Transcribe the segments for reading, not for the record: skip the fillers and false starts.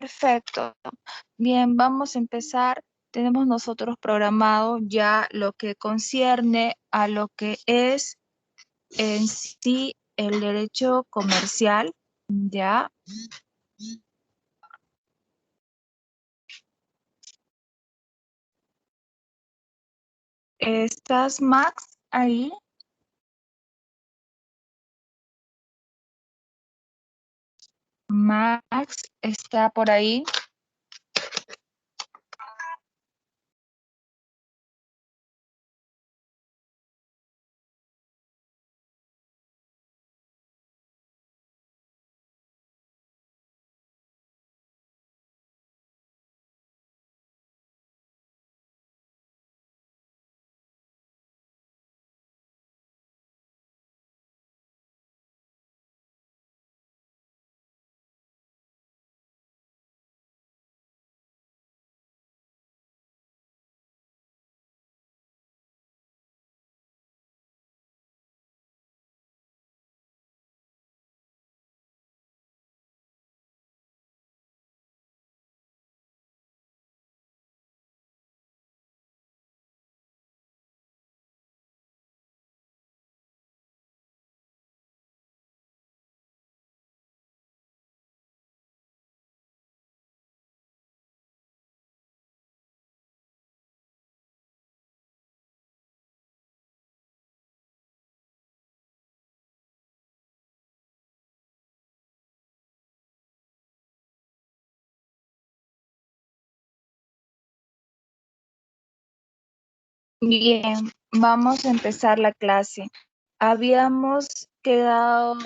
Perfecto. Bien, vamos a empezar. Tenemos nosotros programado ya lo que concierne a lo que es en sí el derecho comercial, ¿ya? ¿Estás, Max, ahí? Max, ¿está por ahí? Bien, vamos a empezar la clase. Habíamos quedado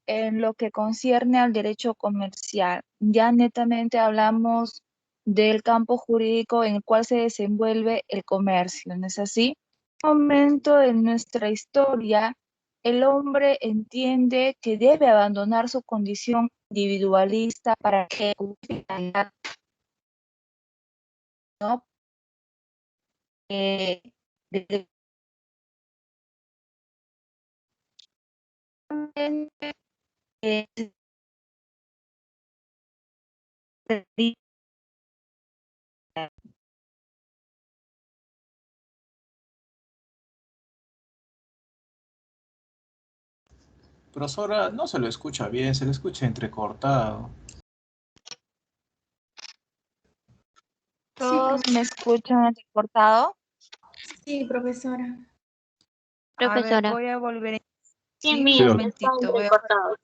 en lo que concierne al derecho comercial. Ya netamente hablamos del campo jurídico en el cual se desenvuelve el comercio, ¿no es así? En un momento de nuestra historia, el hombre entiende que debe abandonar su condición individualista para que, ¿no? De- Profesora, no se lo escucha bien, se le escucha entrecortado. Sí, ¿Todos me escuchan reportado? sí, profesora. A ver, Profesora. voy a volver. Sí, Sí, un mire, está momentito. Voy a... entrecortado.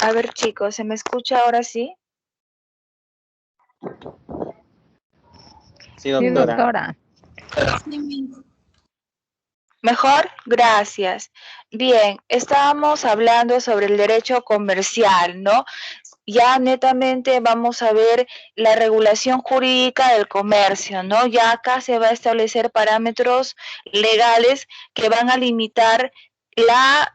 A ver, chicos, ¿se me escucha ahora sí? Sí, doctora. ¿Mejor? Gracias. Bien, estábamos hablando sobre el derecho comercial, ¿no? ya netamente vamos a ver la regulación jurídica del comercio, ¿no? Ya acá se va a establecer parámetros legales que van a limitar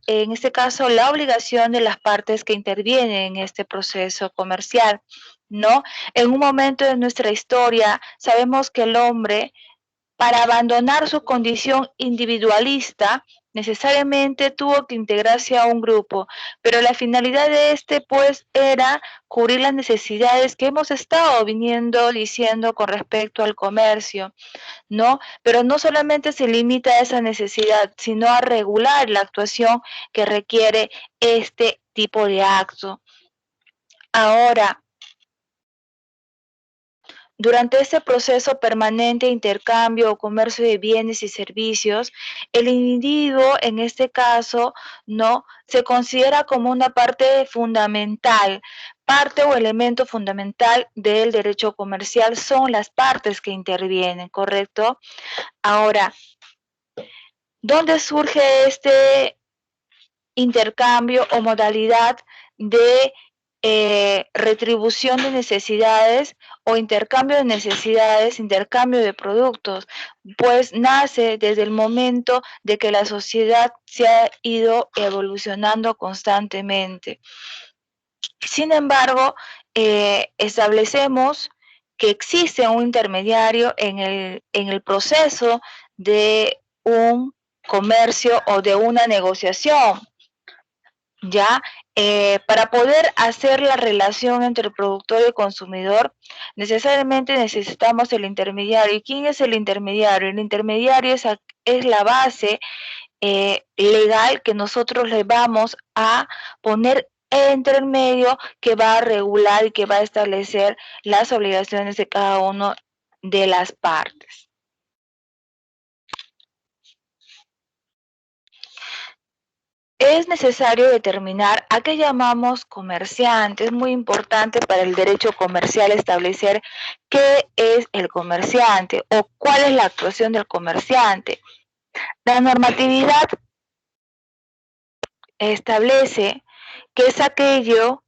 en este caso, la obligación de las partes que intervienen en este proceso comercial, ¿no? En un momento de nuestra historia, sabemos que el hombre, para abandonar su condición individualista, necesariamente tuvo que integrarse a un grupo, pero la finalidad de este pues era cubrir las necesidades que hemos estado viniendo diciendo con respecto al comercio, ¿no? Pero no solamente se limita a esa necesidad, sino a regular la actuación que requiere este tipo de acto. Ahora, durante este proceso permanente de intercambio o comercio de bienes y servicios, el individuo, en este caso, no se considera como una parte fundamental. Parte o elemento fundamental del derecho comercial son las partes que intervienen, ¿correcto? Ahora, ¿dónde surge este intercambio o modalidad de retribución de necesidades o intercambio de necesidades, intercambio de productos? Pues nace desde el momento de que la sociedad se ha ido evolucionando constantemente. Sin embargo, establecemos que existe un intermediario en el proceso de un comercio o de una negociación, ¿ya? Para poder hacer la relación entre el productor y el consumidor, necesariamente necesitamos el intermediario. ¿Y quién es el intermediario? El intermediario es la base legal que nosotros le vamos a poner entre el medio, que va a regular y que va a establecer las obligaciones de cada una de las partes. Es necesario determinar a qué llamamos comerciante. Es muy importante para el derecho comercial establecer qué es el comerciante o cuál es la actuación del comerciante. La normatividad establece que es aquello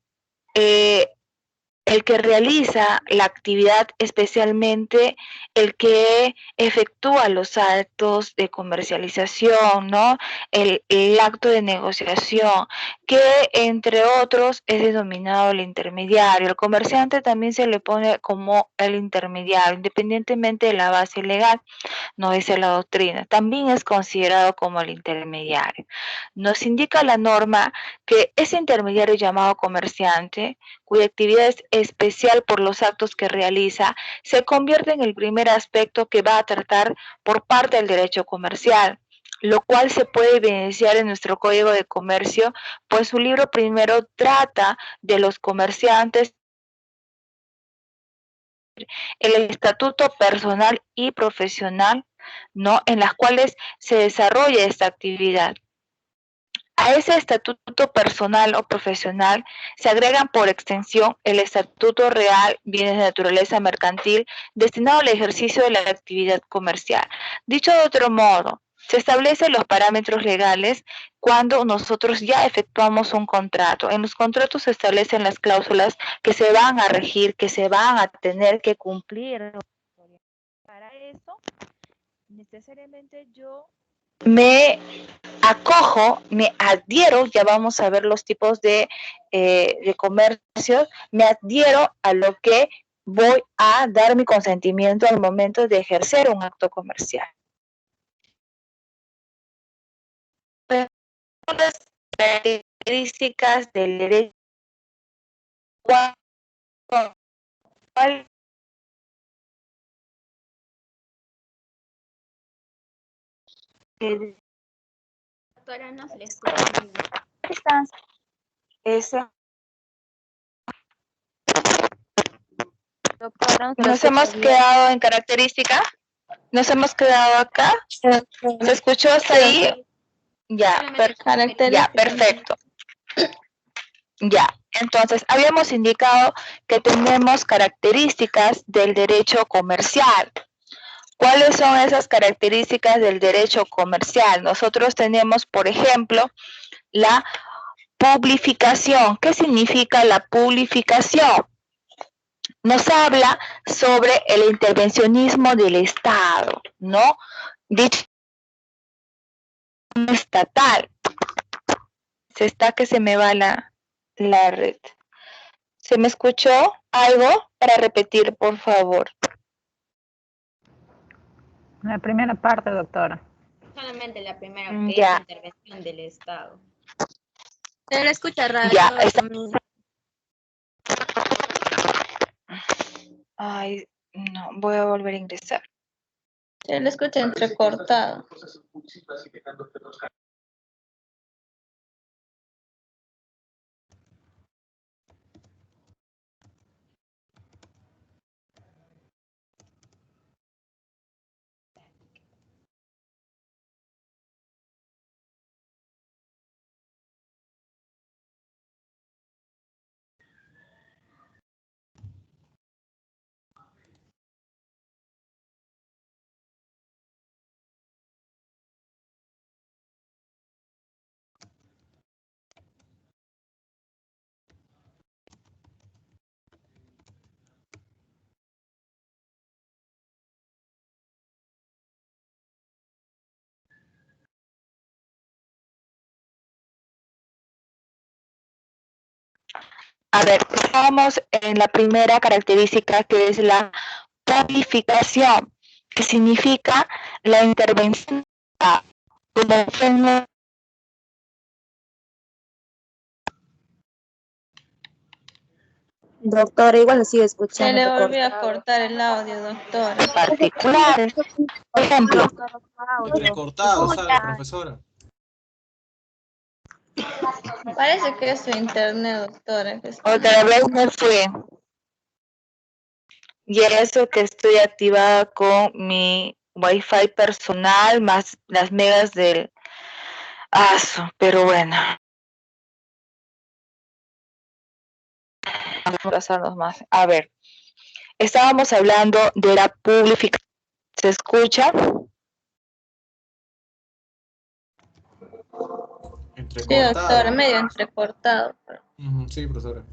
el que realiza la actividad, especialmente el que efectúa los actos de comercialización, ¿no? El acto de negociación, que entre otros es denominado el intermediario. El comerciante también se le pone como el intermediario, independientemente de la base legal, no dice la doctrina, también es considerado como el intermediario. Nos indica la norma que ese intermediario llamado comerciante, cuya actividad es especial por los actos que realiza, se convierte en el primer aspecto que va a tratar por parte del derecho comercial, lo cual se puede evidenciar en nuestro Código de Comercio, pues su libro primero trata de los comerciantes, el estatuto personal y profesional, ¿no? En las cuales se desarrolla esta actividad. A ese estatuto personal o profesional se agregan por extensión el estatuto real, bienes de naturaleza mercantil, destinado al ejercicio de la actividad comercial. Dicho de otro modo, se establecen los parámetros legales cuando nosotros ya efectuamos un contrato. En los contratos se establecen las cláusulas que se van a regir, que se van a tener que cumplir. Para eso, necesariamente yo me acojo, me adhiero, ya vamos a ver los tipos de comercio, me adhiero a lo que voy a dar mi consentimiento al momento de ejercer un acto comercial. Pero las características del derecho, ¿cuál Doctora, no se le escucha bien. distancia? Ese. Doctora, Nos hemos quedado en característica. Nos hemos quedado acá. ¿Se escuchó hasta ahí? Ya, perfecto. Ya, entonces habíamos indicado que tenemos características del derecho comercial. ¿Cuáles son esas características del derecho comercial? Nosotros tenemos, por ejemplo, la publificación. ¿Qué significa la publificación? Nos habla sobre el intervencionismo del Estado, ¿no? Dicho estatal. Se está que se me va la red. ¿Se me escuchó algo para repetir, por favor? La primera parte, doctora. Solamente la primera, que Ya. es intervención del Estado. Se le escucha raro. Ya, está. Ay, no, voy a volver a ingresar. Se le escucha entrecortado. A ver, estamos en la primera característica, que es la publificación, que significa la intervención como fenómeno. Doctora, igual lo sigue Se escuchando. le volvió a cortar el audio, doctora. Particulares. Por ejemplo, Entrecortado, ¿sabe, profesora? Parece que es su internet, doctora. Que está... otra vez me fue. Y eso que estoy activada con mi Wi-Fi personal más las megas del ASO, pero bueno. Vamos a pasarnos más. A ver, estábamos hablando de la publificación. ¿Se escucha? Sí, doctora, medio entrecortado. Sí, profesora.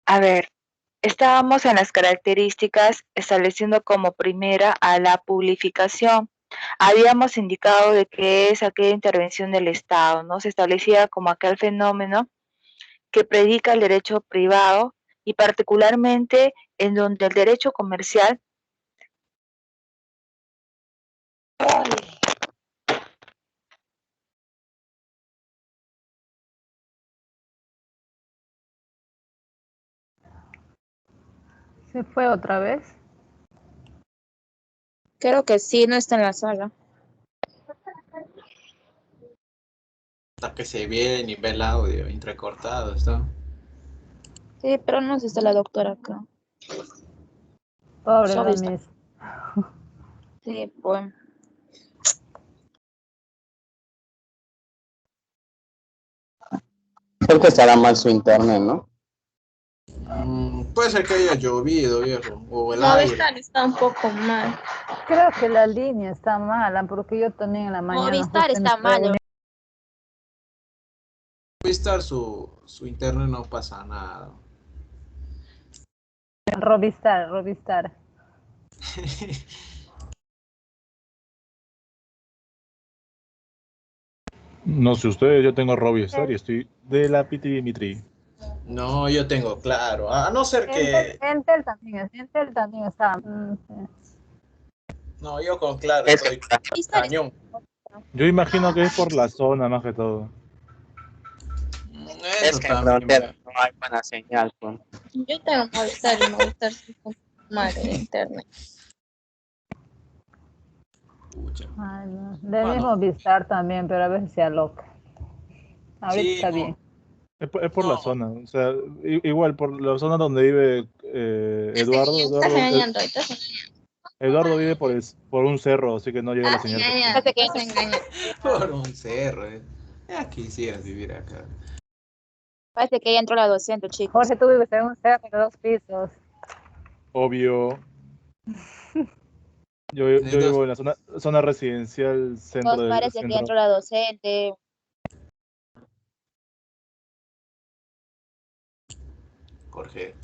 A ver, estábamos en las características estableciendo como primera a la publificación. Habíamos indicado de que es aquella intervención del Estado, ¿no? Se establecía como aquel fenómeno que predica el derecho privado y particularmente en donde el derecho comercial ¿Se fue otra vez? Creo que sí, no está en la sala. Hasta que se ve el nivel el audio, entrecortado, ¿está? Sí, pero no está la doctora acá. Pobre Solo la está. Miss. Sí, pues. Creo que estará mal su internet, ¿no? Puede ser que haya llovido, viejo, o el aire. Movistar está un poco mal. Creo que la línea está mala, porque yo también en la mañana... Movistar justo en está esta malo. reunión- Movistar su internet no pasa nada. Robistar. No sé ustedes, yo tengo Robistar y estoy de la Piti Dimitri. No, yo tengo claro. A no ser que... Entel también está... No, yo con claro Es estoy Movistar cañón. Yo imagino que es por la zona más que todo. Eso que en también, frontera no hay buena señal, pues. Yo tengo Movistar y Movistar sí está mal el internet. Pucha. Ay, no. Del Bueno, mismo Vistar también, pero a veces se aloca. Ahorita sí, está bien. Es por la no, zona, o sea, igual por la zona donde vive Eduardo. Estás engañando, estás Eduardo vive por un cerro, así que no llega la señal engañando, prácticamente. estás engañando. por un cerro. Ya quisieras vivir acá. Parece que ya entró la docente, chicos. Jorge, tú vives en un cerro de 2 pisos. Obvio, yo Entonces, vivo en la zona residencial centro Nos del parece que ya centro. entró la docente. Jorge.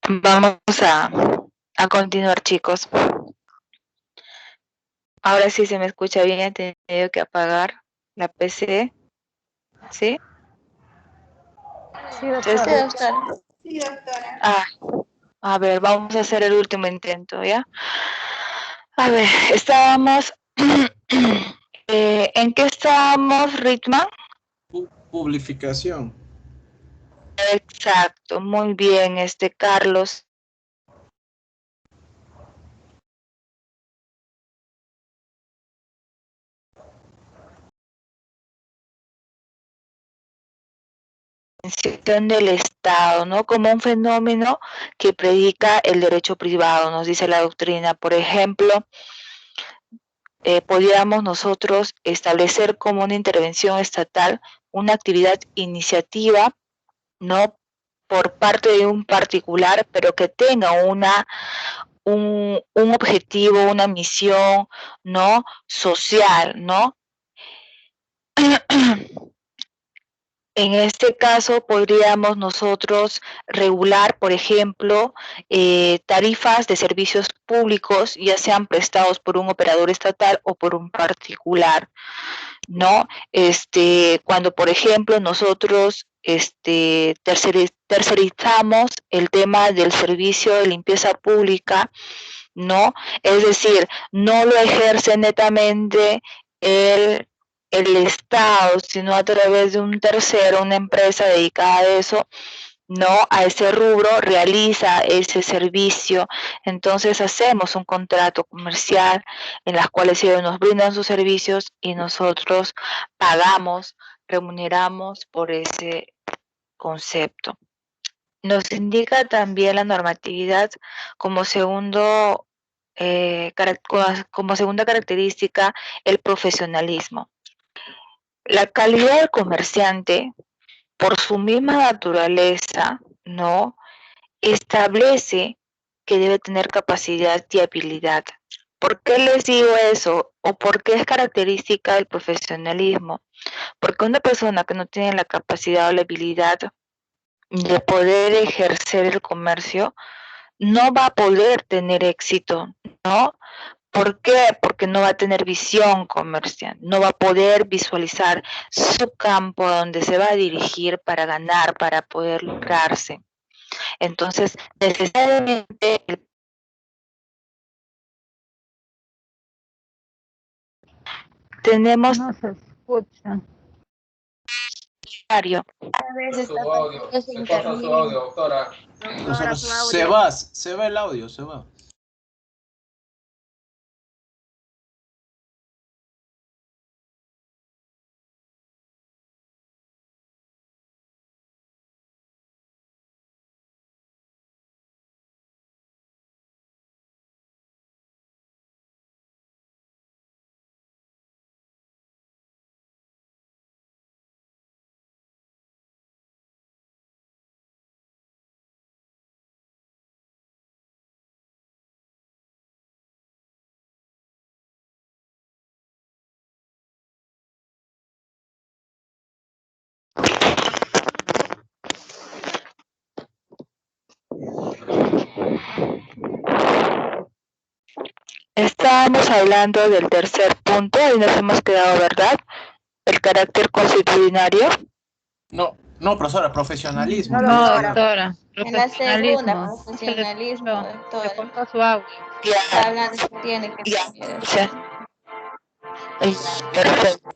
Vamos a continuar, chicos. Ahora sí se me escucha bien, he tenido que apagar la PC, ¿sí? Sí, Sí, doctora. doctora. Ah, a ver, vamos a hacer el último intento, ¿ya? A ver, estábamos... ¿en qué estábamos, Ritma? Publificación. Exacto, muy bien, Carlos. Del Estado, ¿no? Como un fenómeno que predica el derecho privado, nos dice la doctrina. Por ejemplo, podríamos nosotros establecer como una intervención estatal una actividad iniciativa, ¿no? Por parte de un particular, pero que tenga un objetivo, una misión, ¿no? Social, ¿no? En este caso podríamos nosotros regular, por ejemplo, tarifas de servicios públicos, ya sean prestados por un operador estatal o por un particular, ¿no? Cuando, por ejemplo, nosotros tercerizamos el tema del servicio de limpieza pública, ¿no? Es decir, no lo ejerce netamente el, el Estado, sino a través de un tercero, una empresa dedicada a eso, ¿no? A ese rubro, realiza ese servicio. Entonces hacemos un contrato comercial en las cuales ellos nos brindan sus servicios y nosotros pagamos, remuneramos por ese concepto. Nos indica también la normatividad como como segunda característica el profesionalismo. La calidad del comerciante, por su misma naturaleza, ¿no? Establece que debe tener capacidad y habilidad. ¿Por qué les digo eso? ¿O por qué es característica del profesionalismo? Porque una persona que no tiene la capacidad o la habilidad de poder ejercer el comercio, no va a poder tener éxito, ¿no? ¿Por qué? Porque no va a tener visión comercial, no va a poder visualizar su campo a donde se va a dirigir para ganar, para poder lucrarse. Entonces, necesariamente tenemos No se escucha. diario. A veces Su está audio, faltando su se corta su internet. audio, doctora. Doctora, su Se audio. va, se va el audio, se va. Estábamos hablando del tercer punto y nos hemos quedado, ¿verdad? El carácter constitucionario. No, no, profesora, profesionalismo. No, te No, decía. doctora. En la segunda, Profesionalismo. profesionalismo, Se doctora. cortó su audio. Está hablando que tiene que Ya, cambiar. ya. Perfecto.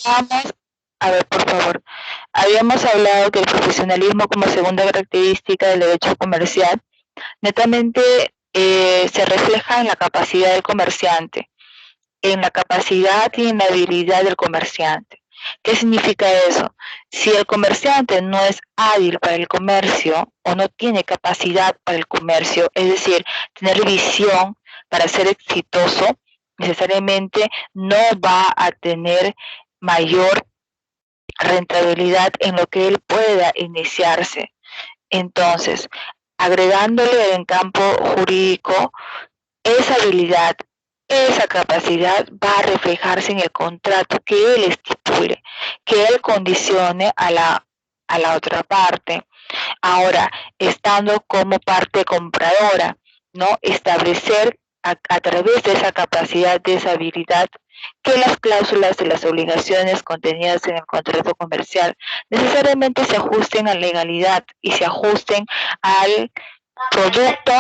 Vamos a ver, por favor. Habíamos hablado que el profesionalismo como segunda característica del derecho comercial netamente se refleja en la capacidad del comerciante, en la capacidad y en la habilidad del comerciante. ¿Qué significa eso? Si el comerciante no es hábil para el comercio o no tiene capacidad para el comercio, es decir, tener visión para ser exitoso, necesariamente no va a tener mayor rentabilidad en lo que él pueda iniciarse. Entonces, agregándole en campo jurídico, esa habilidad, esa capacidad va a reflejarse en el contrato que él estipule, que él condicione a la otra parte. Ahora, estando como parte compradora, ¿no? Establecer a través de esa capacidad, de esa habilidad, que las cláusulas de las obligaciones contenidas en el contrato comercial necesariamente se ajusten a legalidad y se ajusten al producto.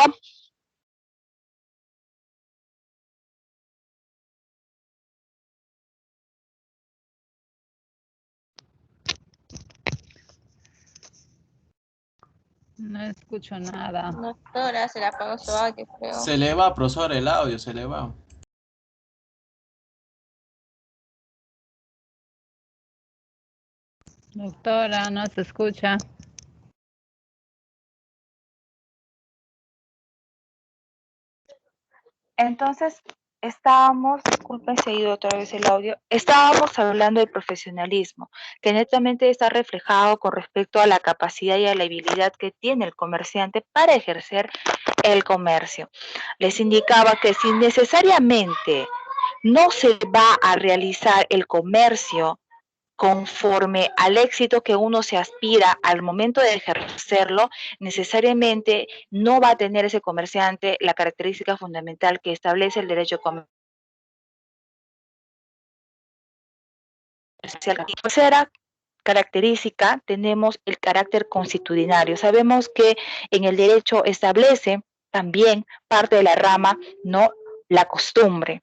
No escucho nada. Doctora, se le apagó su audio, creo. Se le va, profesora, el audio, se le va. Doctora, no se escucha. Entonces, estábamos, disculpen, seguido otra vez el audio, estábamos hablando del profesionalismo, que netamente está reflejado con respecto a la capacidad y a la habilidad que tiene el comerciante para ejercer el comercio. Les indicaba que si necesariamente no se va a realizar el comercio conforme al éxito que uno se aspira al momento de ejercerlo, necesariamente no va a tener ese comerciante la característica fundamental que establece el derecho comercial. Y tercera característica, tenemos el carácter constitucionario. Sabemos que en el derecho establece también parte de la rama, ¿no? La costumbre.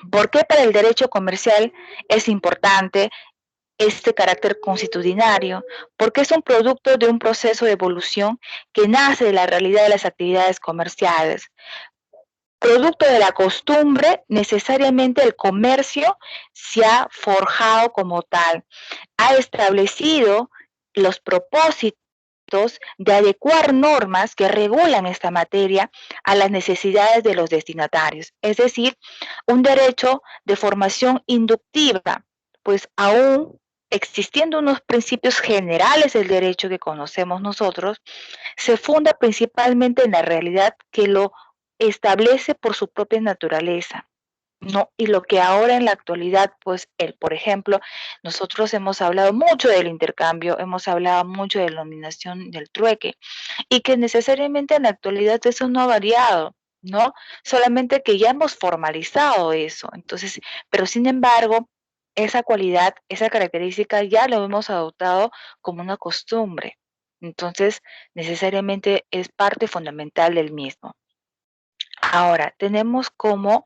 ¿Por qué para el derecho comercial es importante este carácter constitucionario? Porque es un producto de un proceso de evolución que nace de la realidad de las actividades comerciales. Producto de la costumbre, necesariamente el comercio se ha forjado como tal, ha establecido los propósitos de adecuar normas que regulan esta materia a las necesidades de los destinatarios, es decir, un derecho de formación inductiva, pues aún existiendo unos principios generales del derecho que conocemos nosotros, se funda principalmente en la realidad que lo establece por su propia naturaleza. No, y lo que ahora en la actualidad, pues, por ejemplo, nosotros hemos hablado mucho del intercambio, hemos hablado mucho de la dominación del trueque, y que necesariamente en la actualidad eso no ha variado, ¿no? Solamente que ya hemos formalizado eso. Entonces, pero sin embargo, esa cualidad, esa característica ya lo hemos adoptado como una costumbre. Entonces, necesariamente es parte fundamental del mismo. Ahora, tenemos como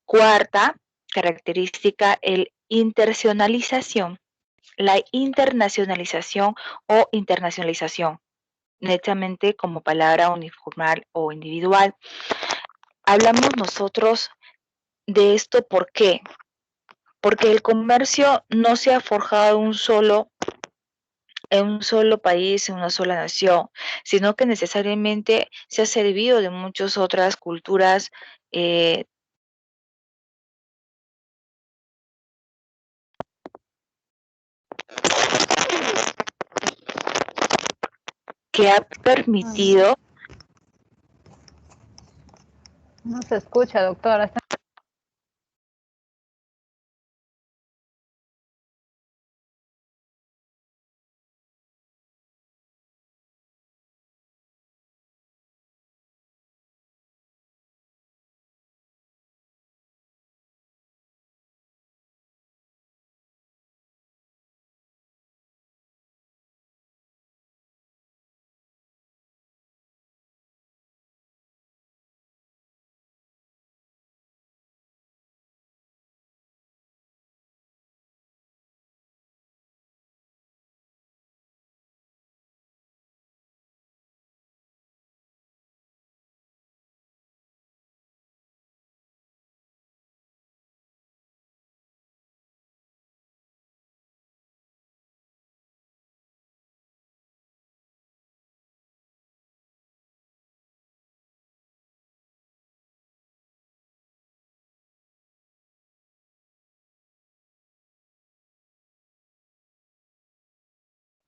cuarta característica el la internacionalización o internacionalización, netamente como palabra uniformal o individual. Hablamos nosotros de esto, ¿por qué? Porque el comercio no se ha forjado en un solo país, en una sola nación, sino que necesariamente se ha servido de muchas otras culturas que ha permitido. No se escucha, doctora.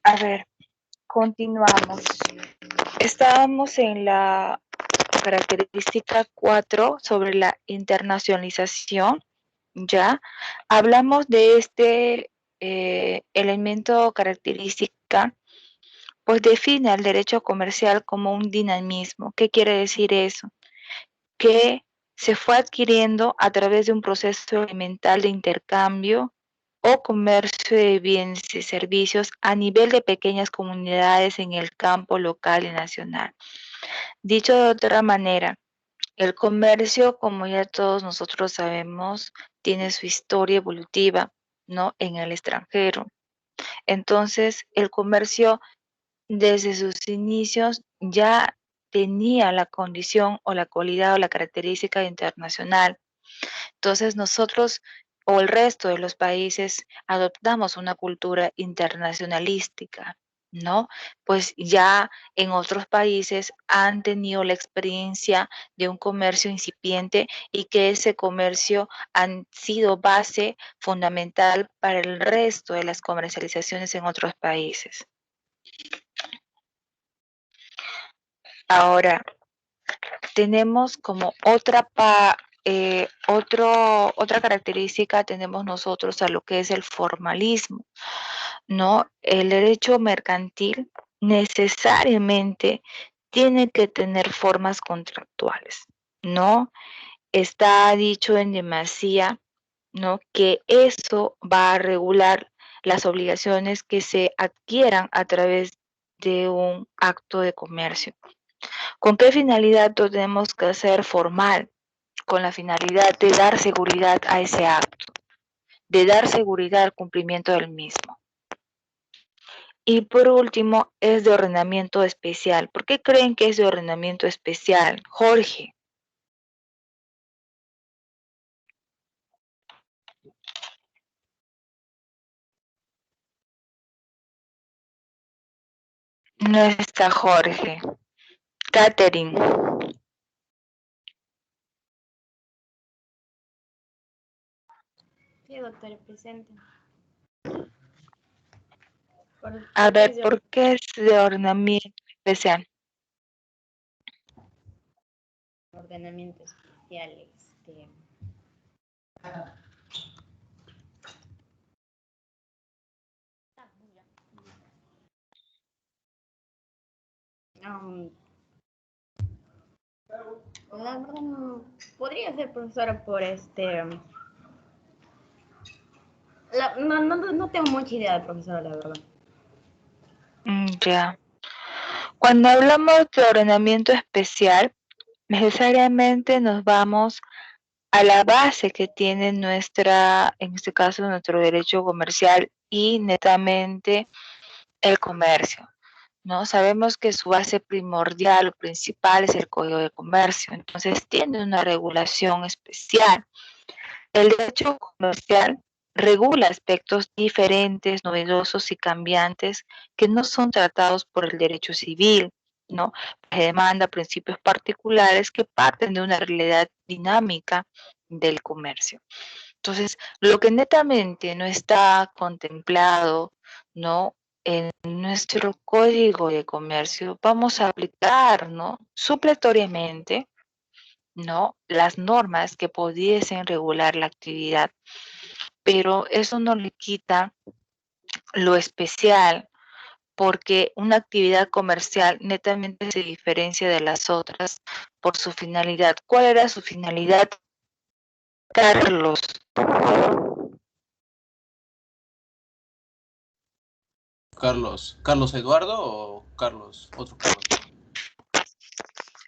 A ver, continuamos. Estábamos en la característica 4 sobre la internacionalización. Ya hablamos de este elemento característica, pues define al derecho comercial como un dinamismo. ¿Qué quiere decir eso? Que se fue adquiriendo a través de un proceso elemental de intercambio o comercio de bienes y servicios a nivel de pequeñas comunidades en el campo local y nacional. Dicho de otra manera, el comercio, como ya todos nosotros sabemos, tiene su historia evolutiva, ¿no? En el extranjero. Entonces, el comercio desde sus inicios ya tenía la condición o la cualidad o la característica internacional. Entonces, nosotros o el resto de los países adoptamos una cultura internacionalística, ¿no? Pues ya en otros países han tenido la experiencia de un comercio incipiente y que ese comercio han sido base fundamental para el resto de las comercializaciones en otros países. Ahora, tenemos como otra característica, tenemos nosotros a lo que es el formalismo, ¿no? El derecho mercantil necesariamente tiene que tener formas contractuales, ¿no? Está dicho en demasía, ¿no? Que eso va a regular las obligaciones que se adquieran a través de un acto de comercio. ¿Con qué finalidad lo tenemos que hacer formal? Con la finalidad de dar seguridad a ese acto, de dar seguridad al cumplimiento del mismo. Y por último, es de ordenamiento especial. ¿Por qué creen que es de ordenamiento especial? Jorge. No está Jorge. Catherine. Sí, doctora, presente. A ver, ¿por qué es de ordenamiento especial? Ordenamiento especial, la verdad no podría ser profesora por no tengo mucha idea de profesora, la verdad. Ya. Cuando hablamos de ordenamiento especial, necesariamente nos vamos a la base que tiene nuestra, en este caso, nuestro derecho comercial y netamente el comercio, ¿no? Sabemos que su base primordial o principal es el Código de Comercio, entonces tiene una regulación especial. El derecho comercial regula aspectos diferentes, novedosos y cambiantes que no son tratados por el derecho civil, ¿no? Se demanda principios particulares que parten de una realidad dinámica del comercio. Entonces, lo que netamente no está contemplado, ¿no? En nuestro código de comercio, vamos a aplicar, ¿no? Supletoriamente, ¿no? Las normas que pudiesen regular la actividad, pero eso no le quita lo especial, porque una actividad comercial netamente se diferencia de las otras por su finalidad. ¿Cuál era su finalidad, Carlos? ¿Carlos Eduardo o Carlos, otro Carlos?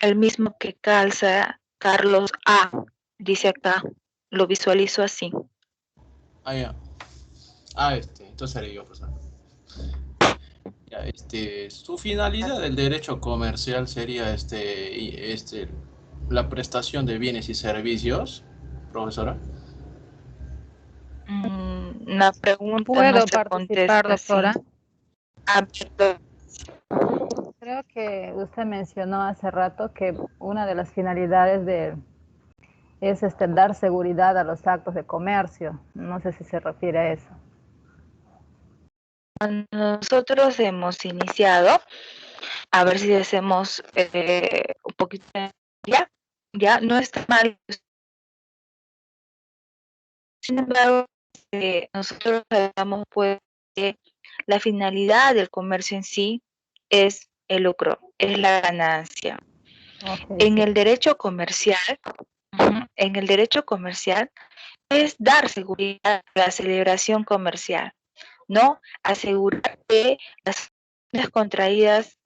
El mismo que calza Carlos A, dice acá, lo visualizo así. Ah, ya. Entonces haré yo, pues. Ya, su finalidad del derecho comercial sería la prestación de bienes y servicios, profesora. La pregunta no ¿Puedo se participar, contesta así. doctora? Perdón. Creo que usted mencionó hace rato que una de las finalidades es dar seguridad a los actos de comercio. No sé si se refiere a eso. cuando nosotros hemos iniciado, a ver si hacemos un poquito ya no está mal. Sin embargo, nosotros hablamos pues que la finalidad del comercio en sí es el lucro, es la ganancia. En Sí. el derecho comercial, en el derecho comercial es dar seguridad a la celebración comercial, ¿no? Asegurar que las acciones contraídas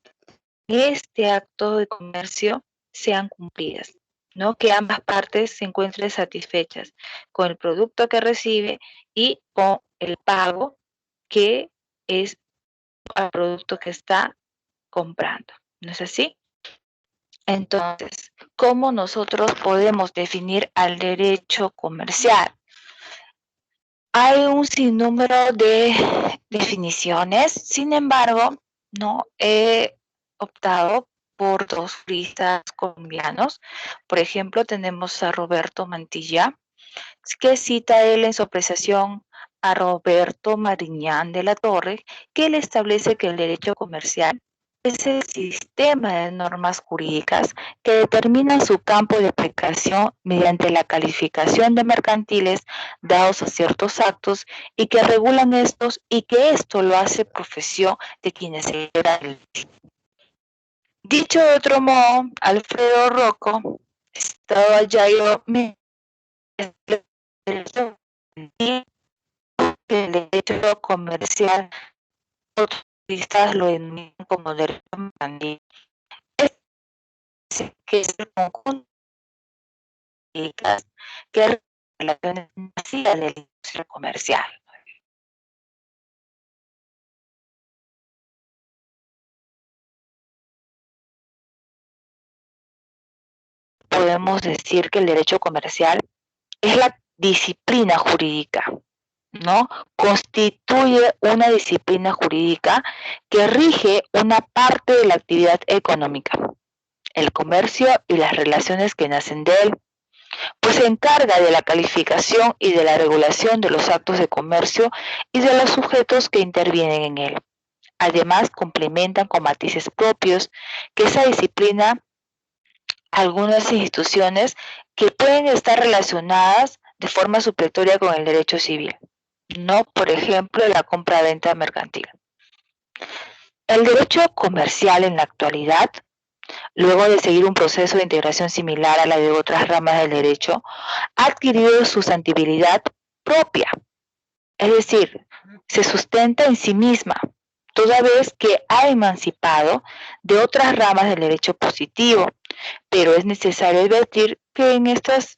en este acto de comercio sean cumplidas, ¿no? Que ambas partes se encuentren satisfechas con el producto que recibe y con el pago que es al producto que está comprando. ¿No es así? Entonces, ¿cómo nosotros podemos definir al derecho comercial? Hay un sinnúmero de definiciones, sin embargo, no he optado por dos juristas colombianos. Por ejemplo, tenemos a Roberto Mantilla, que cita él en su apreciación a Roberto Mariñán de la Torre, que él establece que el derecho comercial es el sistema de normas jurídicas que determinan su campo de aplicación mediante la calificación de mercantiles dados a ciertos actos y que regulan estos y que esto lo hace profesión de quienes se el. Dicho de otro modo, Alfredo Rocco, estado allá yo me el derecho comercial, otros juristas lo denominan como derecho mercantil, que es el conjunto de que relaciones masivas de la industria comercial. Podemos decir que el derecho comercial es la disciplina jurídica, ¿no? Constituye una disciplina jurídica que rige una parte de la actividad económica, el comercio y las relaciones que nacen de él, pues se encarga de la calificación y de la regulación de los actos de comercio y de los sujetos que intervienen en él. Además, complementan con matices propios que esa disciplina algunas instituciones que pueden estar relacionadas de forma supletoria con el derecho civil, ¿no? Por ejemplo, la compra-venta mercantil. El derecho comercial en la actualidad, luego de seguir un proceso de integración similar a la de otras ramas del derecho, ha adquirido sustantibilidad propia, es decir, se sustenta en sí misma, toda vez que ha emancipado de otras ramas del derecho positivo, pero es necesario advertir que en estos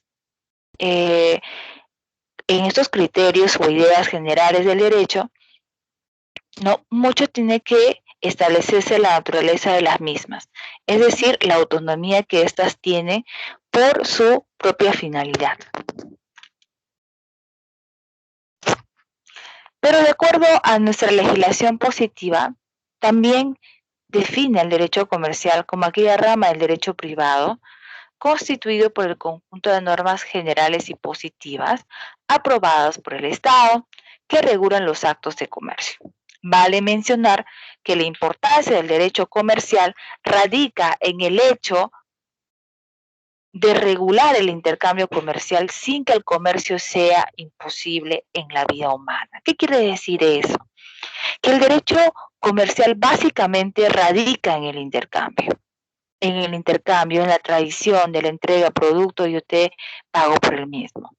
criterios o ideas generales del derecho, no mucho tiene que establecerse la naturaleza de las mismas, es decir, la autonomía que éstas tienen por su propia finalidad. Pero de acuerdo a nuestra legislación positiva, también define el derecho comercial como aquella rama del derecho privado constituido por el conjunto de normas generales y positivas aprobadas por el Estado que regulan los actos de comercio. Vale mencionar que la importancia del derecho comercial radica en el hecho de regular el intercambio comercial sin que el comercio sea imposible en la vida humana. ¿Qué quiere decir eso? Que el derecho comercial básicamente radica en la tradición de la entrega de producto y yo te pago por el mismo,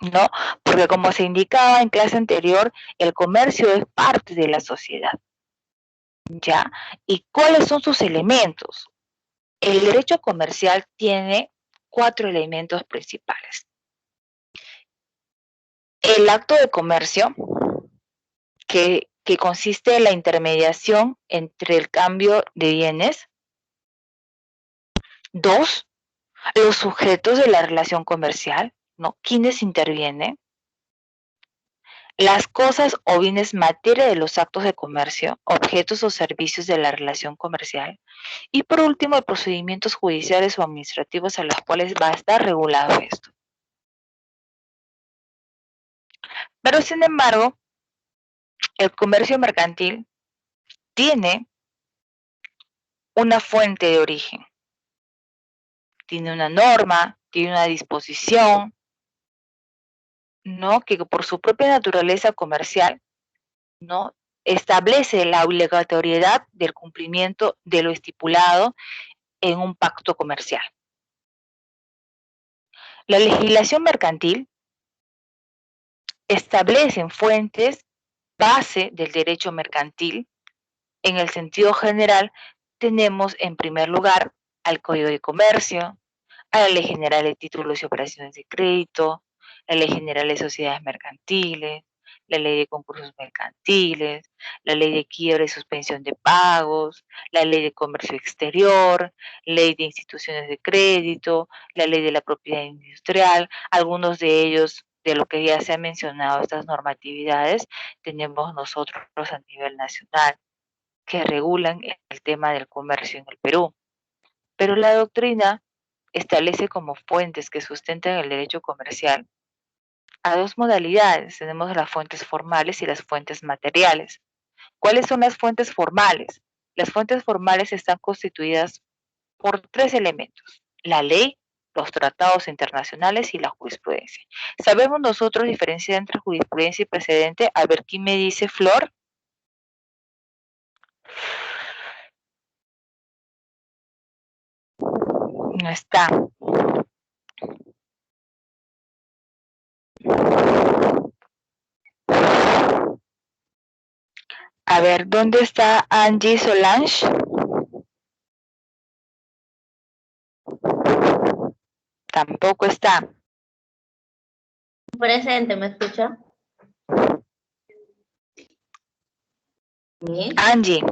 ¿no? Porque como se indicaba en clase anterior, el comercio es parte de la sociedad, ¿ya? ¿Y cuáles son sus elementos? El derecho comercial tiene 4 elementos principales. El acto de comercio, que consiste en la intermediación entre el cambio de bienes. 2, los sujetos de la relación comercial, ¿no? ¿Quiénes intervienen? Las cosas o bienes materia de los actos de comercio, objetos o servicios de la relación comercial. Y por último, procedimientos judiciales o administrativos a los cuales va a estar regulado esto. Pero sin embargo, el comercio mercantil tiene una fuente de origen, tiene una norma, tiene una disposición, ¿no? Que por su propia naturaleza comercial, ¿no? Establece la obligatoriedad del cumplimiento de lo estipulado en un pacto comercial. La legislación mercantil establece en fuentes base del derecho mercantil. En el sentido general, tenemos en primer lugar al Código de Comercio, a la Ley General de Títulos y Operaciones de Crédito, la Ley General de Sociedades Mercantiles, la Ley de Concursos Mercantiles, la Ley de Quiebra y Suspensión de Pagos, la Ley de Comercio Exterior, Ley de Instituciones de Crédito, la Ley de la Propiedad Industrial. Algunos de ellos, de lo que ya se ha mencionado, estas normatividades, tenemos nosotros a nivel nacional, que regulan el tema del comercio en el Perú. Pero la doctrina establece como fuentes que sustentan el derecho comercial a dos modalidades. Tenemos las fuentes formales y las fuentes materiales. ¿Cuáles son las fuentes formales? Las fuentes formales están constituidas por tres elementos: la ley, los tratados internacionales y la jurisprudencia. ¿Sabemos nosotros diferenciar entre jurisprudencia y precedente? A ver, ¿quién me dice, Flor? No está. A ver, ¿dónde está Angie Solange? Tampoco está. Presente, ¿me escucha? ¿Sí? Angie.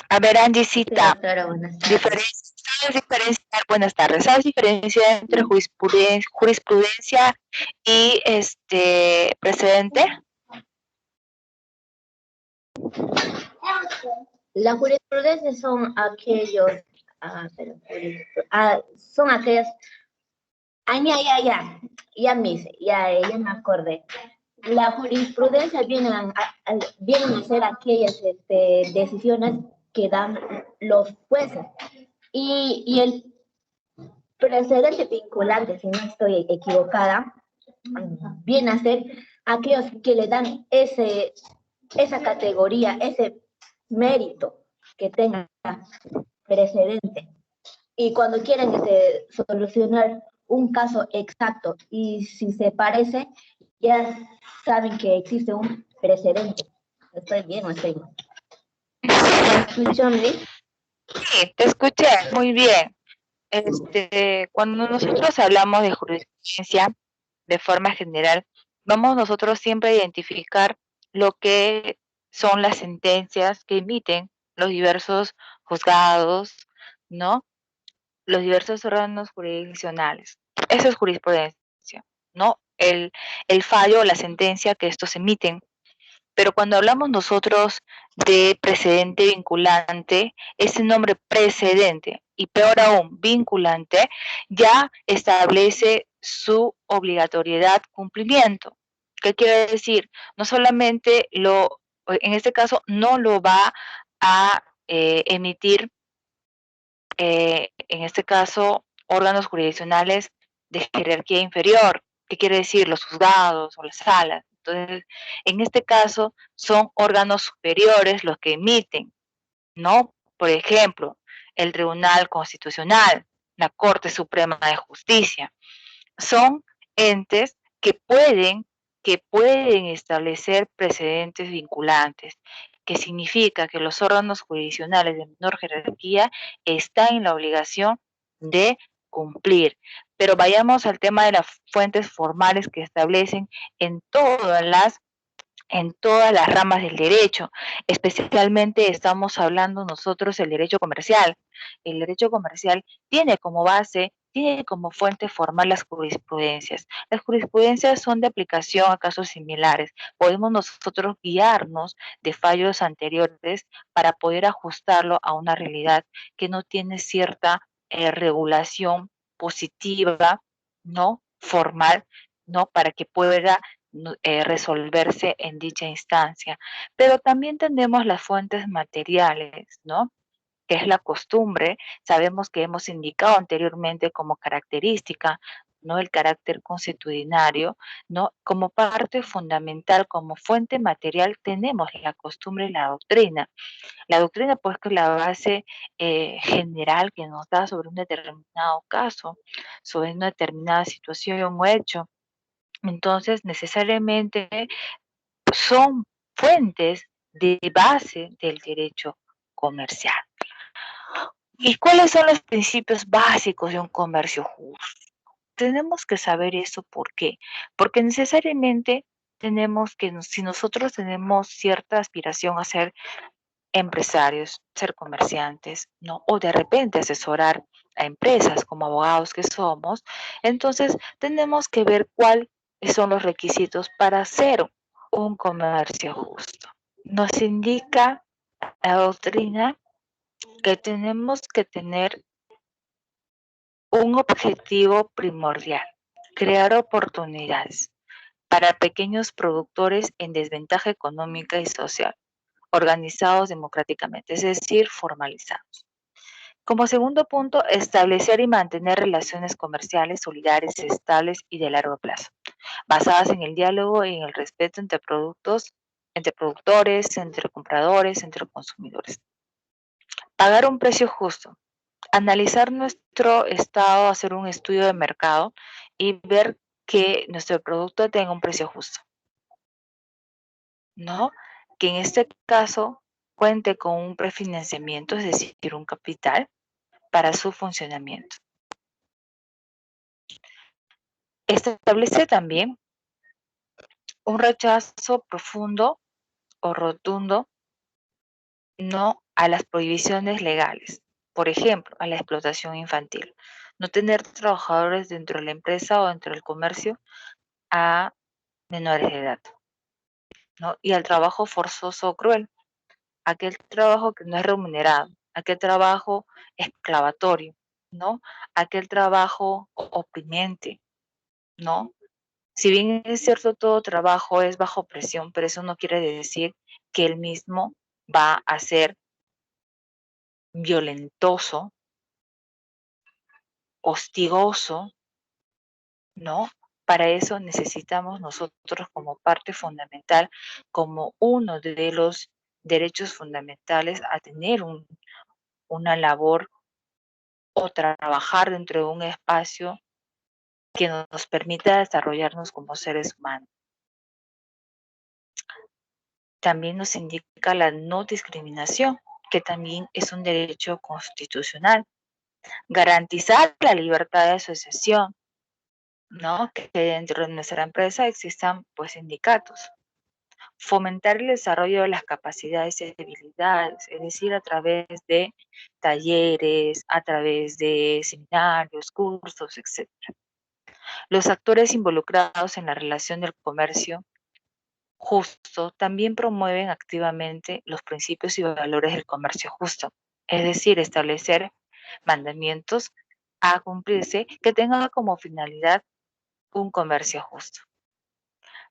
A ver, Angie, Sí, cita. doctora, buenas tardes. ¿Sabes diferenciar? Buenas tardes. ¿Sabes diferenciar entre jurisprudencia y precedente? La jurisprudencia son aquellos, son aquellas, ya me acordé. La jurisprudencia vienen a ser aquellas decisiones que dan los jueces. Y el precedente vinculante, si no estoy equivocada, viene a ser aquellos que le dan esa categoría, ese mérito que tenga precedente. Y cuando quieren solucionar un caso exacto y si se parece, ya saben que existe un precedente. ¿Estoy bien o estoy mal? ¿Me escuchó, Liz? Sí, te escuché muy bien. Cuando nosotros hablamos de jurisprudencia, de forma general, vamos nosotros siempre a identificar lo que son las sentencias que emiten los diversos juzgados, ¿no? Los diversos órganos jurisdiccionales. Eso es jurisprudencia, ¿no? El fallo o la sentencia que estos emiten. Pero cuando hablamos nosotros de precedente vinculante, ese nombre precedente, y peor aún, vinculante, ya establece su obligatoriedad cumplimiento. ¿Qué quiere decir? No solamente en este caso, no lo va a emitir, en este caso, órganos jurisdiccionales de jerarquía inferior. ¿Qué quiere decir? Los juzgados o las salas. Entonces, en este caso, son órganos superiores los que emiten, ¿no? Por ejemplo, el Tribunal Constitucional, la Corte Suprema de Justicia. Son entes que pueden establecer precedentes vinculantes, que significa que los órganos jurisdiccionales de menor jerarquía están en la obligación de cumplir. Pero vayamos al tema de las fuentes formales que establecen en todas las ramas del derecho. Especialmente estamos hablando nosotros del derecho comercial. El derecho comercial tiene como base, tiene como fuente formal las jurisprudencias. Las jurisprudencias son de aplicación a casos similares. Podemos nosotros guiarnos de fallos anteriores para poder ajustarlo a una realidad que no tiene cierta regulación positiva, ¿no? Formal, ¿no? Para que pueda resolverse en dicha instancia. Pero también tenemos las fuentes materiales, ¿no? Que es la costumbre. Sabemos que hemos indicado anteriormente como característica, ¿no? El carácter consuetudinario, ¿no? Como parte fundamental, como fuente material, tenemos la costumbre y la doctrina. La doctrina, pues, que es la base general que nos da sobre un determinado caso, sobre una determinada situación o hecho. Entonces, necesariamente son fuentes de base del derecho comercial. ¿Y cuáles son los principios básicos de un comercio justo? Tenemos que saber eso. ¿Por qué? Porque necesariamente tenemos que, si nosotros tenemos cierta aspiración a ser empresarios, ser comerciantes, ¿no? O de repente asesorar a empresas como abogados que somos, entonces tenemos que ver cuáles son los requisitos para hacer un comercio justo. Nos indica la doctrina que tenemos que tener un objetivo primordial: crear oportunidades para pequeños productores en desventaja económica y social, organizados democráticamente, es decir, formalizados. Como segundo punto, establecer y mantener relaciones comerciales solidarias, estables y de largo plazo, basadas en el diálogo y en el respeto entre productores, entre compradores, entre consumidores. Pagar un precio justo. Analizar nuestro estado, hacer un estudio de mercado y ver que nuestro producto tenga un precio justo, ¿no? Que en este caso cuente con un prefinanciamiento, es decir, un capital para su funcionamiento. Establece también un rechazo profundo o rotundo, no a las prohibiciones legales, por ejemplo, a la explotación infantil. No tener trabajadores dentro de la empresa o dentro del comercio a menores de edad, ¿no? Y al trabajo forzoso o cruel, aquel trabajo que no es remunerado, aquel trabajo exclavatorio, ¿no? Aquel trabajo oprimiente, ¿no? Si bien es cierto, todo trabajo es bajo presión, pero eso no quiere decir que el mismo va a ser violentoso, hostigoso, ¿no? Para eso necesitamos nosotros, como parte fundamental, como uno de los derechos fundamentales, a tener una labor o trabajar dentro de un espacio que nos permita desarrollarnos como seres humanos. También nos indica la no discriminación, que también es un derecho constitucional. Garantizar la libertad de asociación, ¿no? Que dentro de nuestra empresa existan, pues, sindicatos. Fomentar el desarrollo de las capacidades y habilidades, es decir, a través de talleres, a través de seminarios, cursos, etc. Los actores involucrados en la relación del comercio justo también promueven activamente los principios y valores del comercio justo, es decir, establecer mandamientos a cumplirse que tengan como finalidad un comercio justo.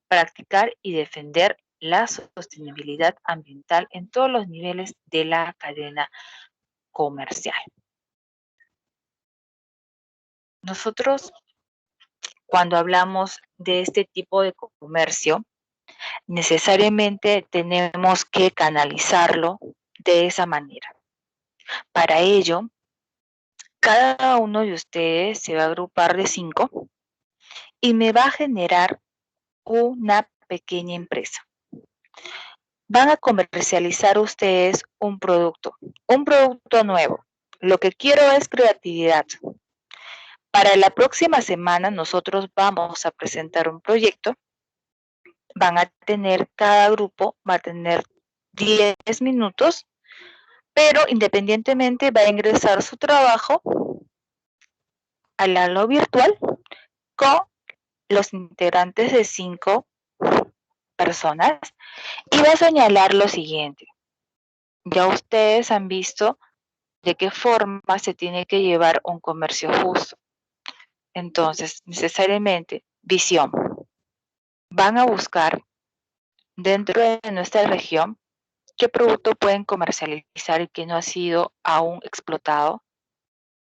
Practicar y defender la sostenibilidad ambiental en todos los niveles de la cadena comercial. Nosotros, cuando hablamos de este tipo de comercio, necesariamente tenemos que canalizarlo de esa manera. Para ello, cada uno de ustedes se va a agrupar de 5 y me va a generar una pequeña empresa. Van a comercializar ustedes un producto nuevo. Lo que quiero es creatividad. Para la próxima semana nosotros vamos a presentar un proyecto. Van a tener, cada grupo va a tener 10 minutos, pero independientemente va a ingresar su trabajo al aula virtual con los integrantes de 5 personas y va a señalar lo siguiente. Ya ustedes han visto de qué forma se tiene que llevar un comercio justo. Entonces, necesariamente, visión. van a buscar dentro de nuestra región qué producto pueden comercializar y que no ha sido aún explotado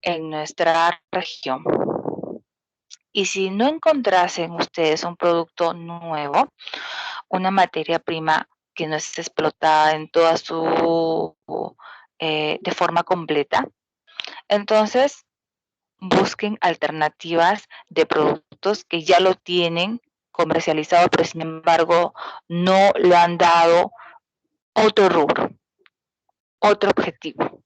en nuestra región. Y si no encontrasen ustedes un producto nuevo, una materia prima que no esté explotada en toda su de forma completa, entonces busquen alternativas de productos que ya lo tienen comercializado, pero sin embargo no le han dado otro rubro, otro objetivo.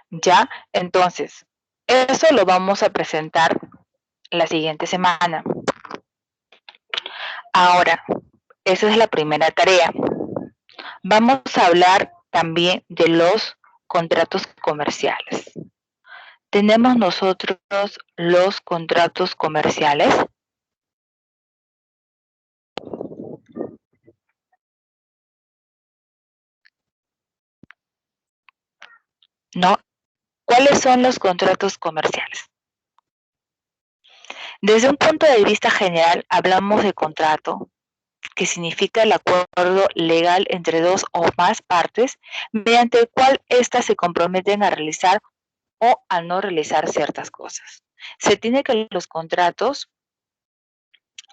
¿Ya? Entonces, eso lo vamos a presentar la siguiente semana. Ahora, esa es la primera tarea. Vamos a hablar también de los contratos comerciales. Tenemos nosotros los contratos comerciales. ¿No? ¿Cuáles son los contratos comerciales? Desde un punto de vista general, hablamos de contrato, que significa el acuerdo legal entre dos o más partes, mediante el cual éstas se comprometen a realizar o a no realizar ciertas cosas. Se tiene que los contratos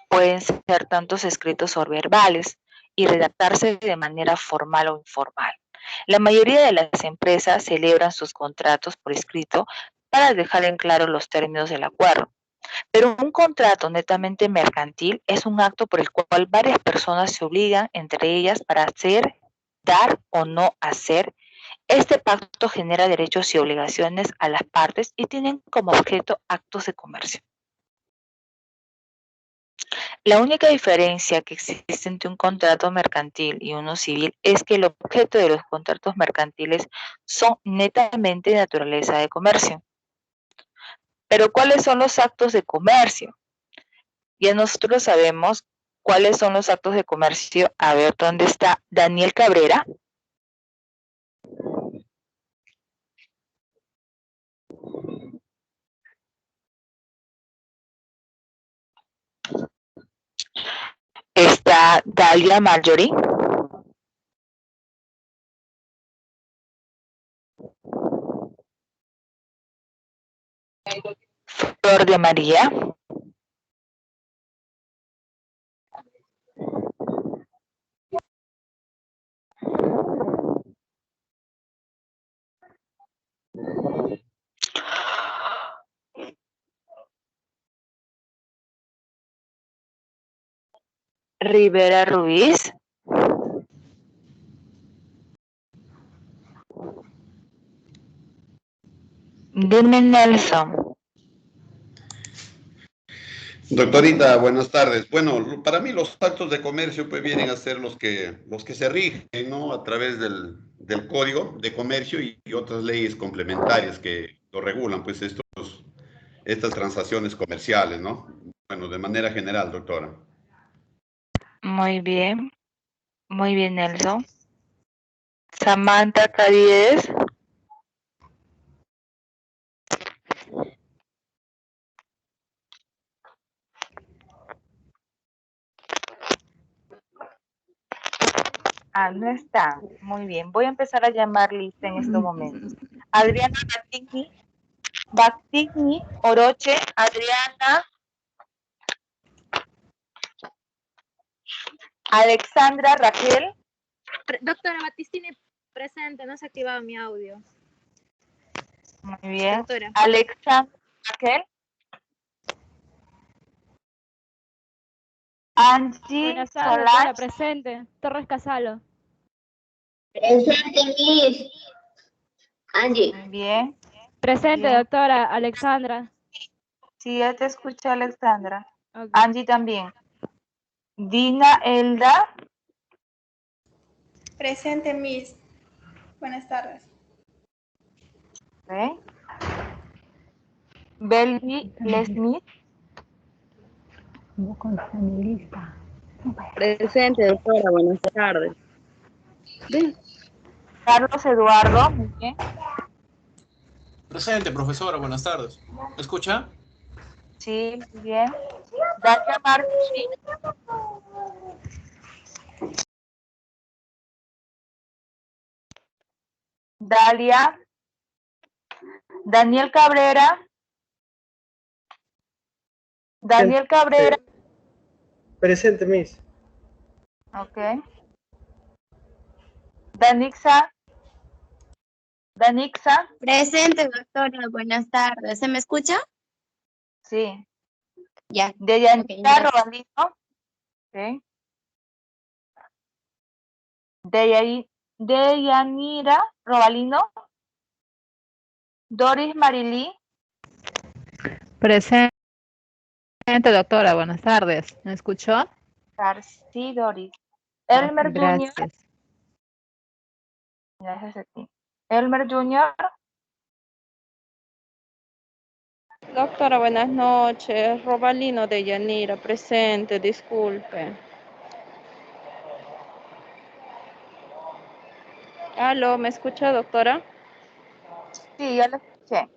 pueden ser tanto escritos o verbales y redactarse de manera formal o informal. La mayoría de las empresas celebran sus contratos por escrito para dejar en claro los términos del acuerdo. Pero un contrato netamente mercantil es un acto por el cual varias personas se obligan entre ellas para hacer, dar o no hacer. Este pacto genera derechos y obligaciones a las partes y tienen como objeto actos de comercio. La única diferencia que existe entre un contrato mercantil y uno civil es que el objeto de los contratos mercantiles son netamente de naturaleza de comercio. Pero ¿cuáles son los actos de comercio? Ya nosotros sabemos cuáles son los actos de comercio. A ver, ¿dónde está Daniel Cabrera? Está Dalia Marjorie. Flor de María. Rivera Ruiz. Dime, Nelson. Doctorita, buenas tardes. Bueno, para mí los actos de comercio pues vienen a ser los que se rigen, ¿no? A través del Código de Comercio y otras leyes complementarias que lo regulan, pues estas transacciones comerciales, ¿no? Bueno, de manera general, doctora. Muy bien, Nelson. Samantha Cadies. Ah, no está. Muy bien. Voy a empezar a llamar lista en estos momentos. Adriana Batigni, Oroche, Adriana, Alexandra, Raquel. Doctora Batistini, presente, no se ha activado mi audio. Muy bien. Doctora. Alexandra, Raquel. Angie, Buenas tardes, doctora, Solach. presente. Torres Casalo. Presente, Miss. Angie. Muy bien. Presente, Bien. doctora Alexandra. Sí, ya te escuché, Alexandra. Okay. Angie también. Dina, Elda. Presente, Miss. Buenas tardes. Okay. Belgi, Lesmith. Presente, doctora, buenas tardes. Carlos Eduardo. Muy bien. Presente, profesora, buenas tardes. ¿Me escucha? Sí, muy bien. Dalia Marchi. Dalia. Daniel Cabrera. Daniel Cabrera. Presente, Miss. Ok. Danixa. Danixa. Presente, doctora. Buenas tardes. ¿Se me escucha? Sí. Ya. Deyanira Robalino. Okay. Deyanira Robalino. Doris Marilí. Presente, doctora. Buenas tardes. ¿Me escuchó? Sí, Doris. Elmer Jr. Gracias. Gracias a ti. Elmer Jr. Doctora, buenas noches. Robalino de Yanira, presente, disculpe. Aló, ¿me escucha, doctora? Sí, ya lo escuché.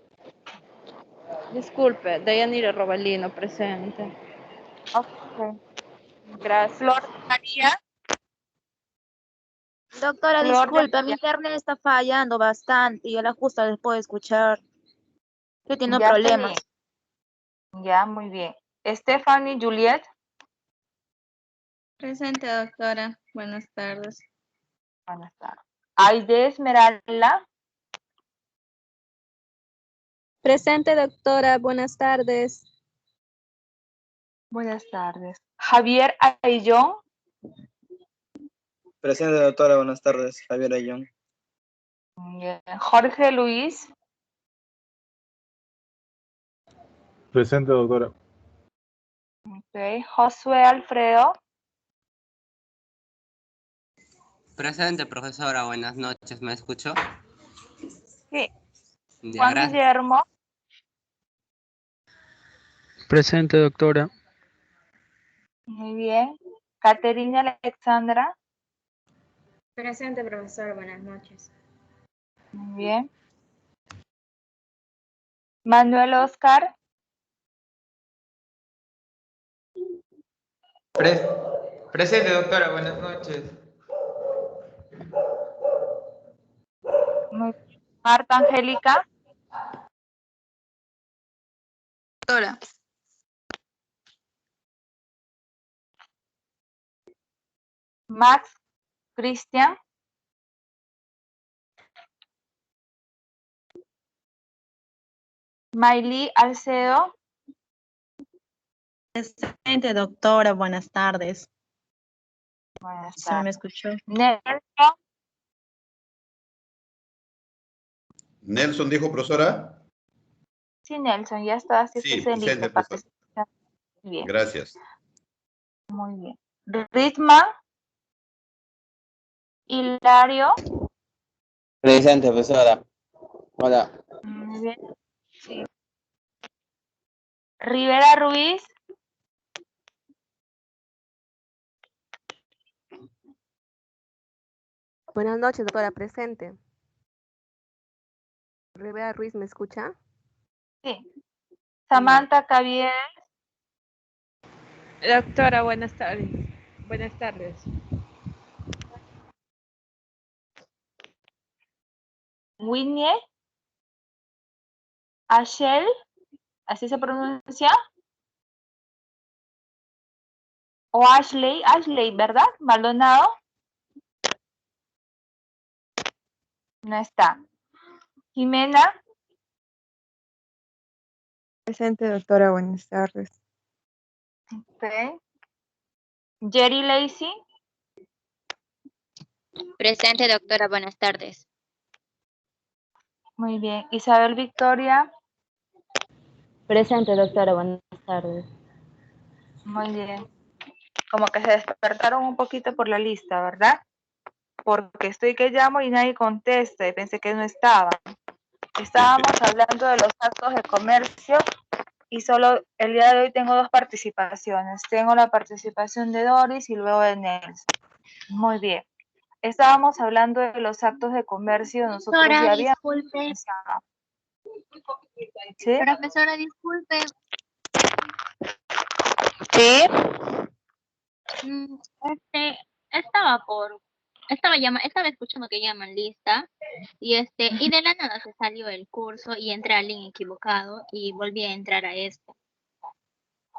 Disculpe, Deyanira Robalino, presente. Ok. Gracias. Flor de María. Doctora, Flor de disculpa, mi internet está fallando bastante y yo la justo después de escuchar. Estoy teniendo Ya está problemas. bien. Ya, muy bien. Stephanie Juliet. Presente, doctora. Buenas tardes. Buenas tardes. Aide Esmeralda. Presente, doctora. Buenas tardes. Buenas tardes. Javier Ayllón. Presente, doctora. Buenas tardes. Javier Ayllón. Bien. Jorge Luis. Presente, doctora. Okay. Josué Alfredo. Presente, profesora. Buenas noches. ¿Me escuchó? Sí. Ya, Juan gracias. Guillermo. Presente, doctora. Muy bien. Caterina Alexandra. Presente, profesor. Buenas noches. Muy bien. Manuel Oscar. Presente, doctora. Buenas noches. Muy bien. Marta Angélica. Doctora. Max Cristian. Maylí Alcedo. Presente, doctora. Buenas tardes. Buenas ¿Se me tardes. escuchó? Nelson. Nelson dijo, profesora. Sí, Nelson, ya está. Si Sí, estás en lista presente, para profesora. participar. Bien. Gracias. Muy bien. Ritma. Hilario. Presente, profesora. Hola. Muy bien. Sí. Rivera Ruiz. Buenas noches, doctora. Presente. Rivera Ruiz, ¿me escucha? Sí. Samantha Cavier. Doctora, buenas tardes. Buenas tardes. Winnie. Ashel. ¿Así se pronuncia? O Ashley. Ashley, ¿verdad? Maldonado. No está. Jimena. Presente, doctora. Buenas tardes. Okay. Jerry Lacey. Presente, doctora. Buenas tardes. Muy bien. Isabel Victoria. Presente, doctora. Buenas tardes. Muy bien. Como que se despertaron un poquito por la lista, ¿verdad? Porque estoy que llamo y nadie contesta y pensé que no estaba. Estábamos hablando de los actos de comercio y solo el día de hoy tengo dos participaciones. Tengo la participación de Doris y luego de Nelson. Muy bien. Estábamos hablando de los actos de comercio. Nosotros Doctora, ya habíamos disculpe. mencionado. ¿Sí? Profesora, disculpe. Sí. Estaba escuchando que llaman lista y de la nada se salió el curso y entré al link equivocado y volví a entrar a este.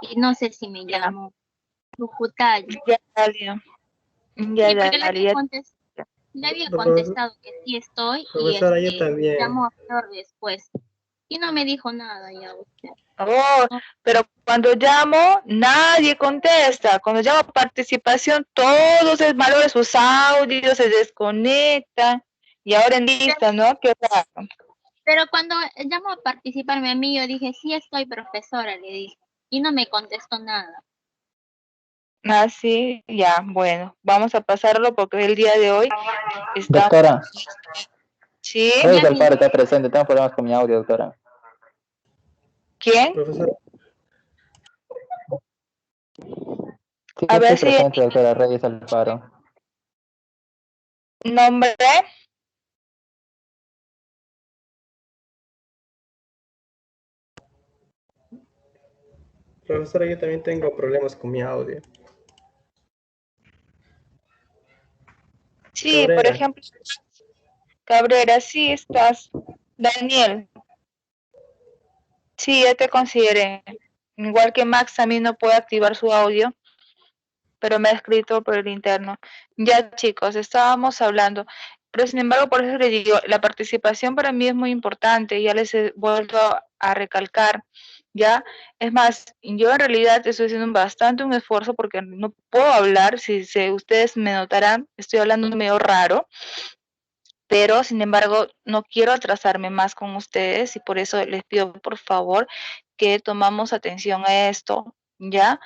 Y no sé si me llamó Lucutayo. Ya, Dalia. Ya, Sí, porque Dalia. le había contestado que sí estoy y Profesora, yo también. llamó a Flor después. Y no me dijo nada ya usted. Oh, pero cuando llamo, nadie contesta. Cuando llamo a participación, todos desvaloran sus audios, se desconectan. Y ahora en lista, ¿no? Qué raro. Pero cuando llamó a participarme a mí, yo dije, sí estoy, profesora, le dije. Y no me contestó nada. Ah, sí, ya, bueno. Vamos a pasarlo porque el día de hoy está... Doctora, Sí. Reyes Alfaro está presente, tengo problemas con mi audio, doctora. ¿Quién? Sí, A ver estoy si... presente, doctora Reyes Alfaro. ¿Nombre? Profesora, yo también tengo problemas con mi audio. Sí, Cabrera. por ejemplo, Cabrera, sí estás. Daniel. Sí, ya te consideré. Igual que Max también no puede activar su audio, pero me ha escrito por el interno. Ya, chicos, estábamos hablando. Pero sin embargo, por eso les digo, la participación para mí es muy importante. Ya les he vuelto a recalcar. Ya, es más, yo en realidad estoy haciendo bastante un esfuerzo porque no puedo hablar. Si ustedes me notarán, estoy hablando medio raro. Pero sin embargo no quiero atrasarme más con ustedes y por eso les pido por favor que tomamos atención a esto, ¿ya?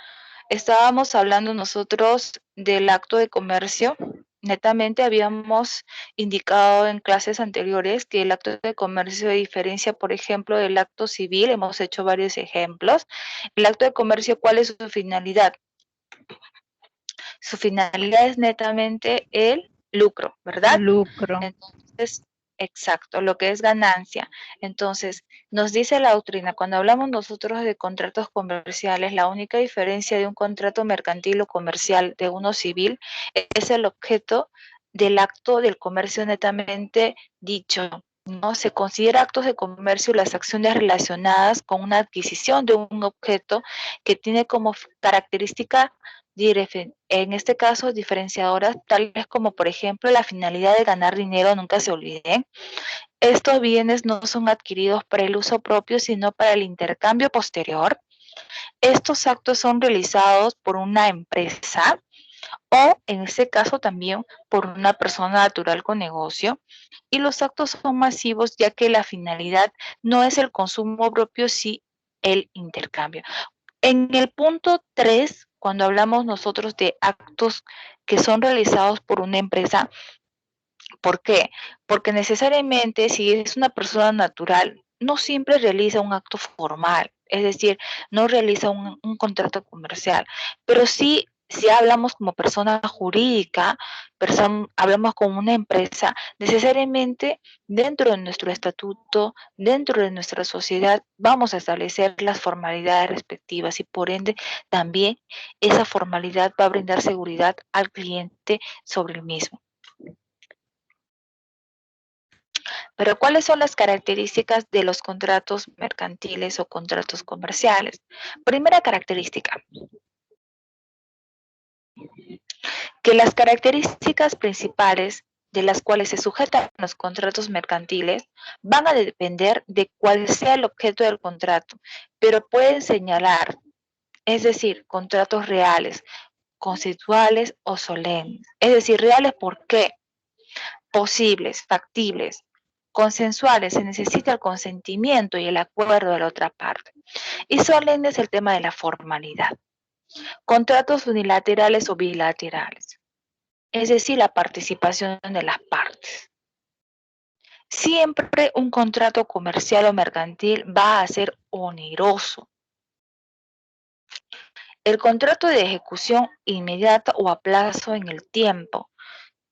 Estábamos hablando nosotros del acto de comercio. Netamente habíamos indicado en clases anteriores que el acto de comercio diferencia, por ejemplo, del acto civil. Hemos hecho varios ejemplos. El acto de comercio, ¿cuál es su finalidad? Su finalidad es netamente el lucro, ¿verdad? Lucro. Entonces, exacto, lo que es ganancia. Entonces, nos dice la doctrina, cuando hablamos nosotros de contratos comerciales, la única diferencia de un contrato mercantil o comercial de uno civil es el objeto del acto del comercio netamente dicho. No se considera actos de comercio las acciones relacionadas con una adquisición de un objeto que tiene como característica en este caso diferenciadoras tales como por ejemplo la finalidad de ganar dinero, nunca se olviden. Estos bienes no son adquiridos para el uso propio sino para el intercambio posterior. Estos actos son realizados por una empresa o en este caso también por una persona natural con negocio, y los actos son masivos ya que la finalidad no es el consumo propio sino el intercambio. En el punto 3, cuando hablamos nosotros de actos que son realizados por una empresa, ¿por qué? Porque necesariamente si es una persona natural, no siempre realiza un acto formal, es decir, no realiza un contrato comercial, pero sí, si hablamos como persona jurídica, hablamos como una empresa, necesariamente dentro de nuestro estatuto, dentro de nuestra sociedad, vamos a establecer las formalidades respectivas y por ende también esa formalidad va a brindar seguridad al cliente sobre el mismo. Pero ¿cuáles son las características de los contratos mercantiles o contratos comerciales? Primera característica, que las características principales de las cuales se sujetan los contratos mercantiles van a depender de cuál sea el objeto del contrato, pero pueden señalar, es decir, contratos reales, conceptuales o solemnes. Es decir, reales, ¿por qué? Posibles, factibles, consensuales, se necesita el consentimiento y el acuerdo de la otra parte. Y solemne es el tema de la formalidad. Contratos unilaterales o bilaterales, es decir, la participación de las partes. Siempre un contrato comercial o mercantil va a ser oneroso. El contrato de ejecución inmediata o a plazo en el tiempo,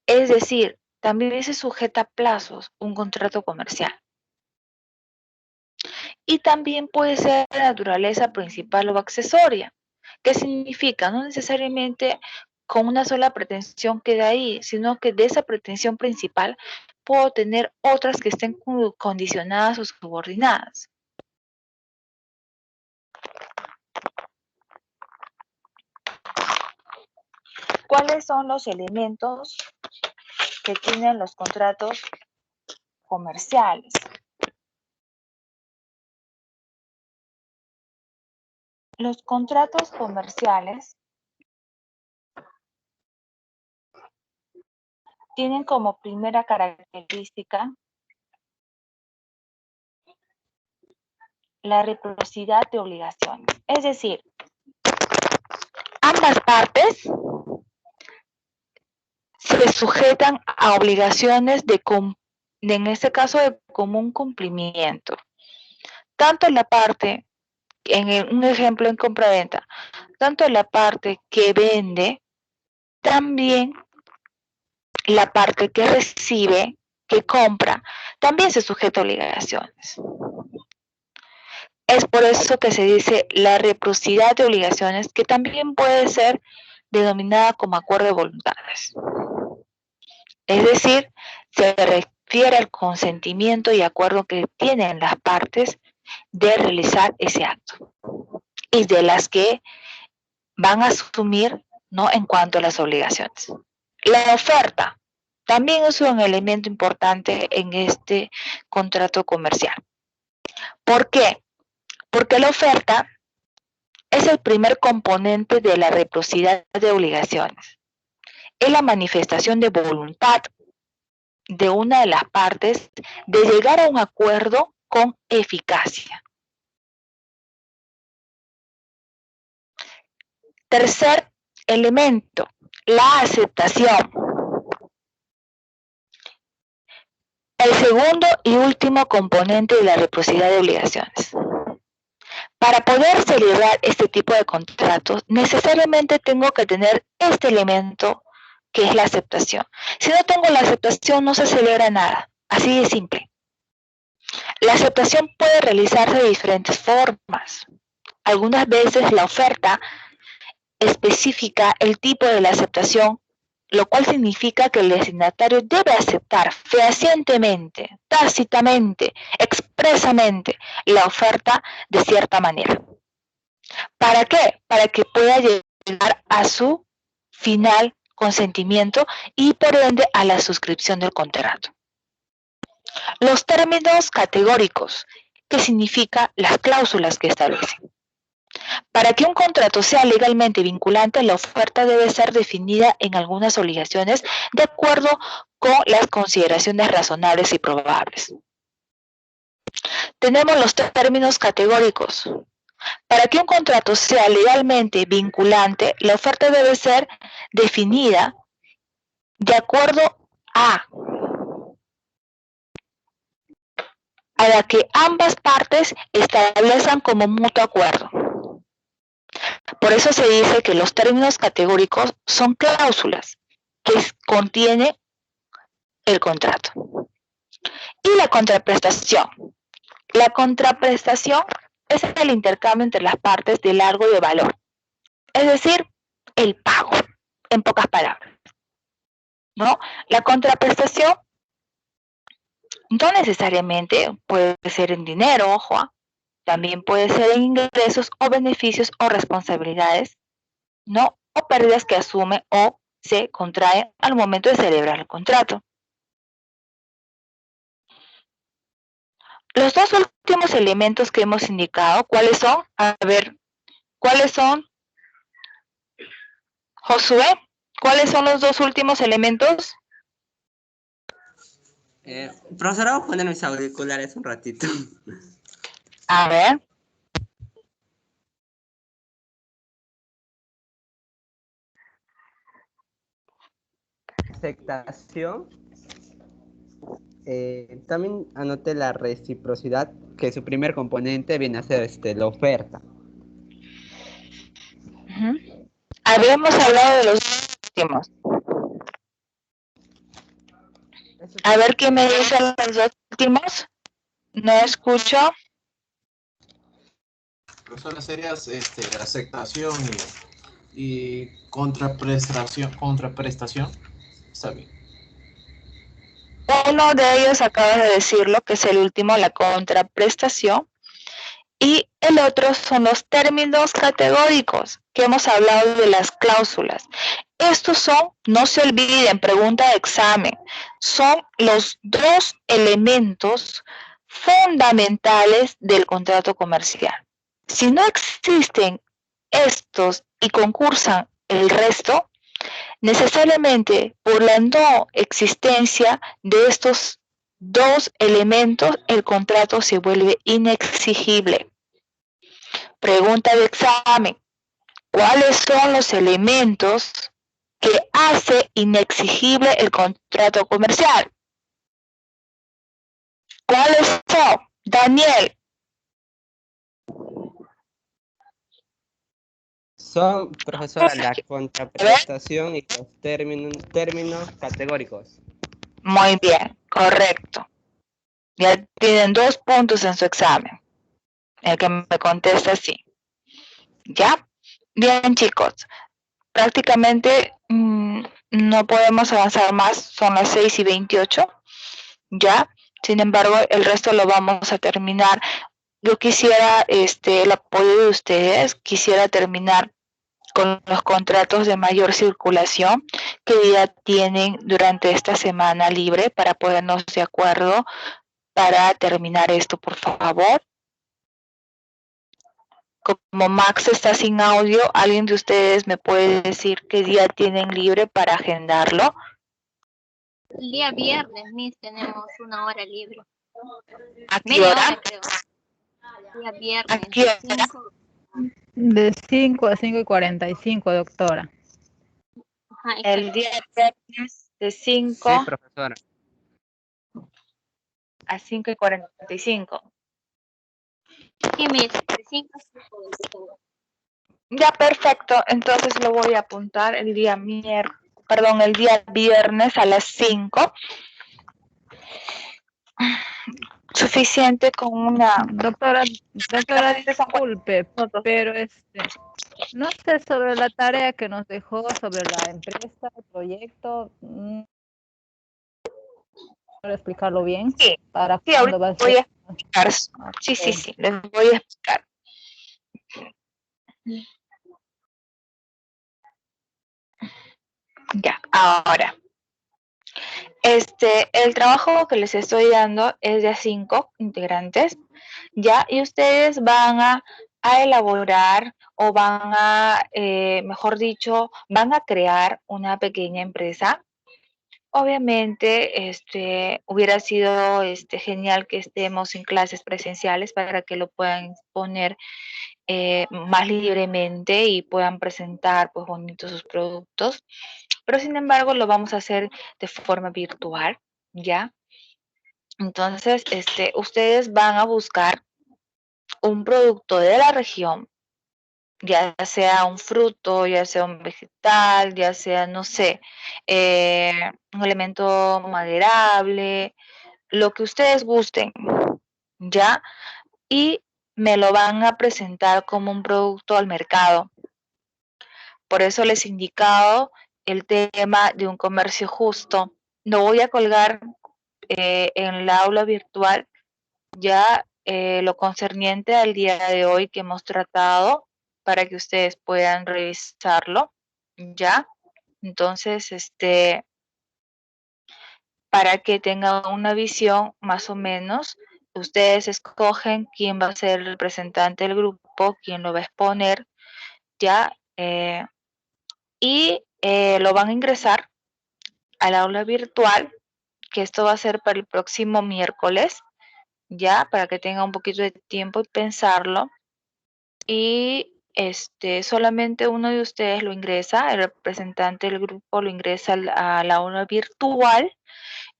es decir, también se sujeta a plazos un contrato comercial. Y también puede ser de naturaleza principal o accesoria, ¿Qué significa? No necesariamente con una sola pretensión queda ahí, sino que de esa pretensión principal puedo tener otras que estén condicionadas o subordinadas. ¿Cuáles son los elementos que tienen los contratos comerciales? Los contratos comerciales tienen como primera característica la reciprocidad de obligaciones. Es decir, ambas partes se sujetan a obligaciones en este caso de común cumplimiento. Tanto la parte, un ejemplo en compraventa, tanto la parte que vende, también la parte que recibe, que compra, también se sujeta a obligaciones. Es por eso que se dice la reciprocidad de obligaciones, que también puede ser denominada como acuerdo de voluntades. Es decir, se refiere al consentimiento y acuerdo que tienen las partes de realizar ese acto y de las que van a asumir, ¿no?, en cuanto a las obligaciones. La oferta también es un elemento importante en este contrato comercial. ¿Por qué? Porque la oferta es el primer componente de la reciprocidad de obligaciones. Es la manifestación de voluntad de una de las partes de llegar a un acuerdo con eficacia. Tercer elemento, la aceptación. El segundo y último componente de la reciprocidad de obligaciones. Para poder celebrar este tipo de contratos, necesariamente tengo que tener este elemento que es la aceptación. Si no tengo la aceptación, no se celebra nada. Así de simple. La aceptación puede realizarse de diferentes formas. Algunas veces la oferta especifica el tipo de la aceptación, lo cual significa que el destinatario debe aceptar fehacientemente, tácitamente, expresamente la oferta de cierta manera. ¿Para qué? Para que pueda llegar a su final consentimiento y por ende a la suscripción del contrato. Los términos categóricos, que significa las cláusulas que establecen. Para que un contrato sea legalmente vinculante, la oferta debe ser definida en algunas obligaciones de acuerdo con las consideraciones razonables y probables. Tenemos los términos categóricos. Para que un contrato sea legalmente vinculante, la oferta debe ser definida de acuerdo a la que ambas partes establezcan como mutuo acuerdo. Por eso se dice que los términos categóricos son cláusulas que contiene el contrato. Y la contraprestación. La contraprestación es el intercambio entre las partes de algo de valor, es decir, el pago, en pocas palabras, ¿no? La contraprestación no necesariamente puede ser en dinero, ojo, también puede ser en ingresos o beneficios o responsabilidades, ¿no? O pérdidas que asume o se contrae al momento de celebrar el contrato. Los dos últimos elementos que hemos indicado, ¿cuáles son? A ver, ¿cuáles son? Josué, ¿cuáles son los dos últimos elementos? Profesora, voy a poner mis auriculares un ratito. A ver. Aceptación. También anoté la reciprocidad, que su primer componente viene a ser la oferta. Habíamos hablado de los últimos. A ver quién me dice los dos últimos. No escucho. Profesora, serías aceptación y contraprestación. Está bien. Uno de ellos acabas de decirlo, que es el último, la contraprestación. Y el otro son los términos categóricos, que hemos hablado de las cláusulas. Estos son, no se olviden, pregunta de examen, son los dos elementos fundamentales del contrato comercial. Si no existen estos y concursan el resto, necesariamente por la no existencia de estos dos elementos, el contrato se vuelve inexigible. Pregunta de examen. ¿Cuáles son los elementos que hace inexigible el contrato comercial? ¿Cuáles son? Daniel. Son, profesora, la contraprestación y los términos categóricos. Muy bien, correcto. Ya tienen 2 puntos en su examen. El que me contesta sí. ¿Ya? Bien, chicos. Prácticamente no podemos avanzar más. Son las 6:28. ¿Ya? Sin embargo, el resto lo vamos a terminar. Yo quisiera el apoyo de ustedes. Quisiera terminar con los contratos de mayor circulación que ya tienen durante esta semana libre para ponernos de acuerdo para terminar esto, por favor. Como Max está sin audio, ¿alguien de ustedes me puede decir qué día tienen libre para agendarlo? El día viernes, Miss, tenemos 1 hora libre. ¿A qué Media hora? hora, creo. Día viernes. ¿A qué hora? 5. De 5 a 5:45, doctora. Ajá, El día viernes de 5 Sí, profesora. a 5:45. Sí, Miss, de 5 a 5. Ya, perfecto. Entonces lo voy a apuntar el día el día viernes a las 5. Suficiente con una... Doctora, disculpe, pero no sé sobre la tarea que nos dejó sobre la empresa, el proyecto. ¿Para explicarlo bien? Sí, ¿Para sí, cuándo ahorita va a voy a ser? explicar. Sí, les voy a explicar. Ya, ahora. El trabajo que les estoy dando es de 5 integrantes, ¿ya? Y ustedes van a elaborar o van a, mejor dicho, van a crear una pequeña empresa. Obviamente, hubiera sido genial que estemos en clases presenciales para que lo puedan exponer más libremente y puedan presentar pues bonitos sus productos. Pero sin embargo lo vamos a hacer de forma virtual, ¿ya? Entonces, ustedes van a buscar un producto de la región, ya sea un fruto, ya sea un vegetal, ya sea, no sé, un elemento maderable, lo que ustedes gusten, ¿ya? Y me lo van a presentar como un producto al mercado. Por eso les he indicado el tema de un comercio justo. Lo voy a colgar en el aula virtual ya lo concerniente al día de hoy que hemos tratado para que ustedes puedan revisarlo, ¿ya? Entonces, para que tengan una visión más o menos, ustedes escogen quién va a ser el representante del grupo, quién lo va a exponer, ¿ya? Y lo van a ingresar al aula virtual, que esto va a ser para el próximo miércoles, ya, para que tenga un poquito de tiempo y pensarlo. Y solamente uno de ustedes lo ingresa, el representante del grupo lo ingresa a la aula virtual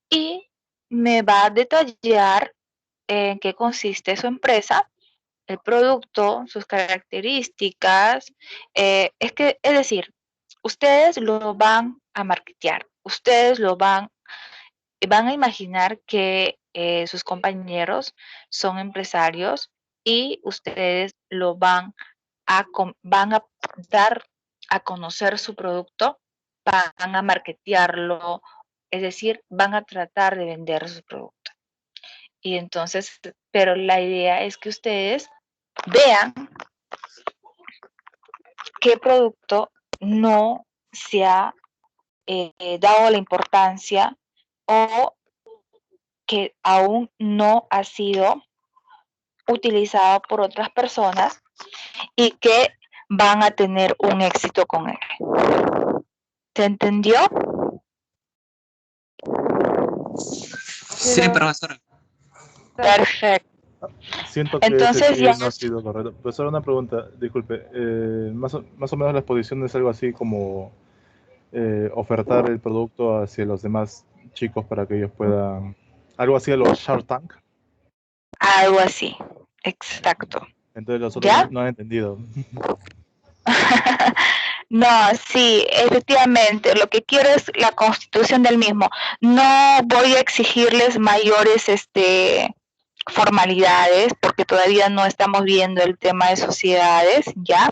y me va a detallar en qué consiste su empresa, el producto, sus características. Es decir, ustedes lo van a marketear, ustedes van a imaginar que sus compañeros son empresarios y ustedes lo van a dar a conocer su producto, van a marketearlo, es decir, van a tratar de vender su producto. Y entonces, pero la idea es que ustedes vean qué producto no se ha dado la importancia o que aún no ha sido utilizado por otras personas y que van a tener un éxito con él. ¿Se entendió? Sí, profesora. Perfecto. Siento que Entonces ese ya sí no ha sido correcto. Profesor, una pregunta, disculpe. Más o menos la exposición es algo así como ofertar el producto hacia los demás chicos para que ellos puedan... Algo así a los Shark Tank. algo así, exacto. Entonces los otros ¿Ya? no han entendido. No, sí, efectivamente, lo que quiero es la constitución del mismo. No voy a exigirles mayores formalidades porque todavía no estamos viendo el tema de sociedades, ¿ya?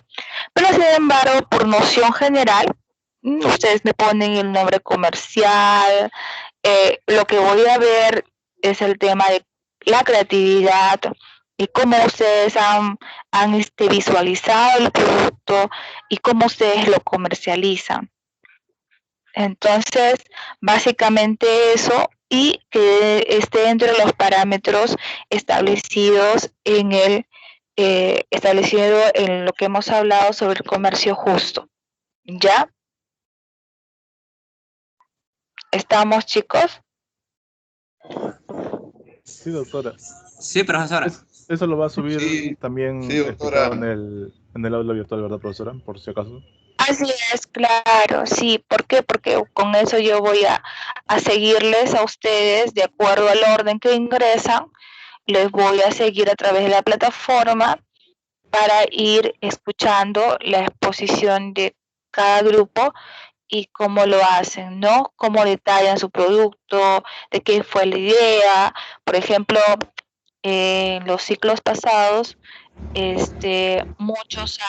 Pero sin embargo, por noción general, ustedes me ponen el nombre comercial, lo que voy a ver es el tema de la creatividad y cómo ustedes han visualizado el producto y cómo ustedes lo comercializan. Entonces, básicamente eso y que esté dentro de los parámetros establecidos en establecido en lo que hemos hablado sobre el comercio justo. ¿Ya? ¿Estamos, chicos? Sí, doctora. Sí, profesora. Eso lo va a subir también sí, doctora. explicado en el aula virtual, ¿verdad, profesora? Por si acaso. Así es, claro, sí. ¿Por qué? Porque con eso yo voy a seguirles a ustedes de acuerdo al orden que ingresan. Les voy a seguir a través de la plataforma para ir escuchando la exposición de cada grupo y cómo lo hacen, ¿no? Cómo detallan su producto, de qué fue la idea. Por ejemplo, en los ciclos pasados, muchos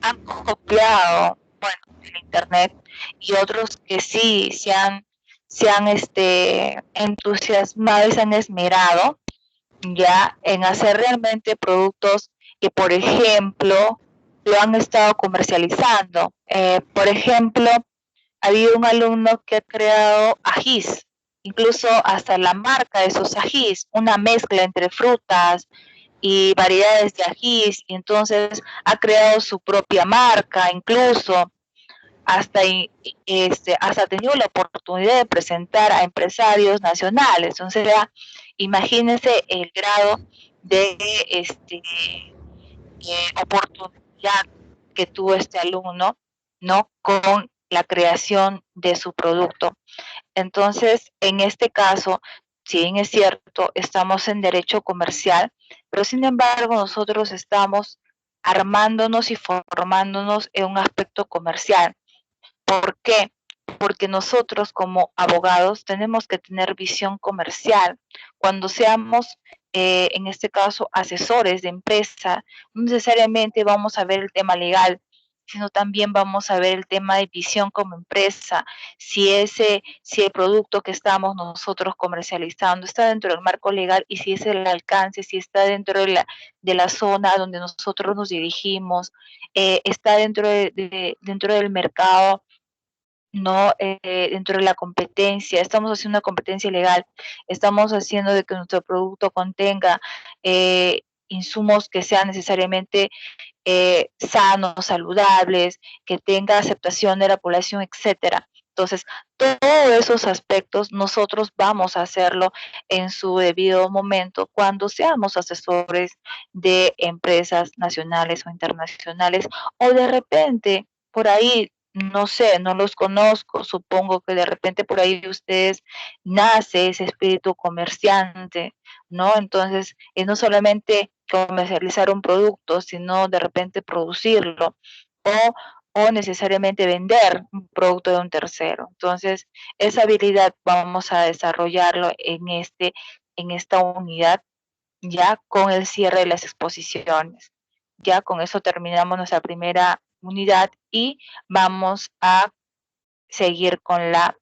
han copiado, bueno, el internet y otros que sí se han entusiasmado y se han esmerado ya en hacer realmente productos que, por ejemplo, lo han estado comercializando. Por ejemplo, había un alumno que ha creado ajís, incluso hasta la marca de esos ajís, una mezcla entre frutas y variedades de ajís, y entonces ha creado su propia marca, incluso hasta hasta ha tenido la oportunidad de presentar a empresarios nacionales. Entonces, imagínense el grado de oportunidad que tuvo este alumno, ¿no? Con la creación de su producto. Entonces, en este caso, si bien es cierto, estamos en derecho comercial, pero sin embargo nosotros estamos armándonos y formándonos en un aspecto comercial. ¿Por qué? Porque nosotros como abogados tenemos que tener visión comercial. Cuando seamos, en este caso, asesores de empresa, no necesariamente vamos a ver el tema legal, sino también vamos a ver el tema de visión como empresa, si el producto que estamos nosotros comercializando está dentro del marco legal y si es el alcance, si está dentro de la zona donde nosotros nos dirigimos, está dentro del mercado, no dentro de la competencia, estamos haciendo una competencia legal, estamos haciendo de que nuestro producto contenga insumos que sean necesariamente sanos, saludables, que tenga aceptación de la población, etcétera. Entonces, todos esos aspectos nosotros vamos a hacerlo en su debido momento cuando seamos asesores de empresas nacionales o internacionales o de repente por ahí, no sé, no los conozco, supongo que de repente por ahí de ustedes nace ese espíritu comerciante, ¿no? Entonces, no solamente comercializar un producto, sino de repente producirlo o necesariamente vender un producto de un tercero. Entonces, esa habilidad vamos a desarrollarlo en esta unidad ya con el cierre de las exposiciones. Ya con eso terminamos nuestra primera unidad y vamos a seguir con la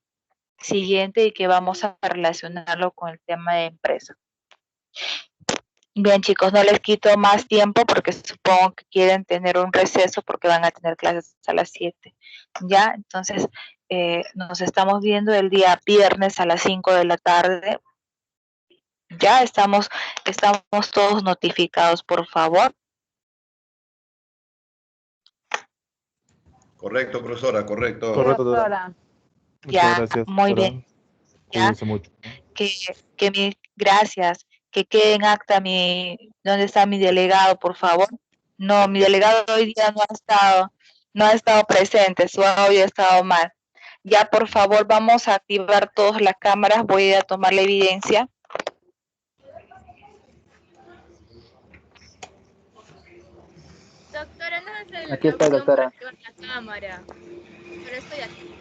siguiente y que vamos a relacionarlo con el tema de empresa. Bien, chicos, no les quito más tiempo porque supongo que quieren tener un receso porque van a tener clases a las 7. Ya, entonces nos estamos viendo el día viernes a las 5 de la tarde. Ya estamos todos notificados, por favor. Correcto, profesora, correcto. Correcto, Doctora. Ya, Muchas gracias, muy doctora. bien. Ya, Cuídense mucho. gracias. Que quede en acta ¿dónde está mi delegado, por favor? No, mi delegado hoy día no ha estado presente, su audio ha estado mal. Ya, por favor, vamos a activar todas las cámaras, voy a tomar la evidencia. Doctora, no es Aquí está, doctora. la cámara. Pero estoy aquí.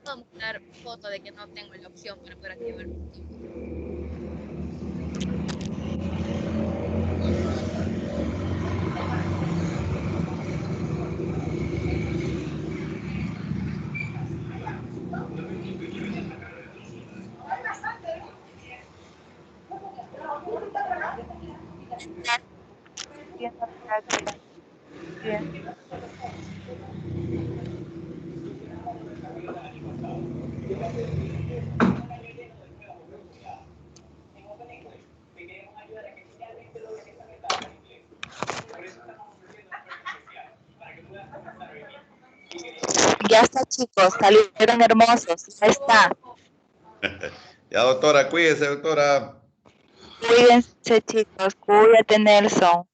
Puedo mostrar foto de que no tengo la opción para poder activar. Bien. Ya está, chicos, salieron hermosos, ya está. Ya, doctora, cuídese, doctora. Cuídense, chicos, cuídate, Nelson.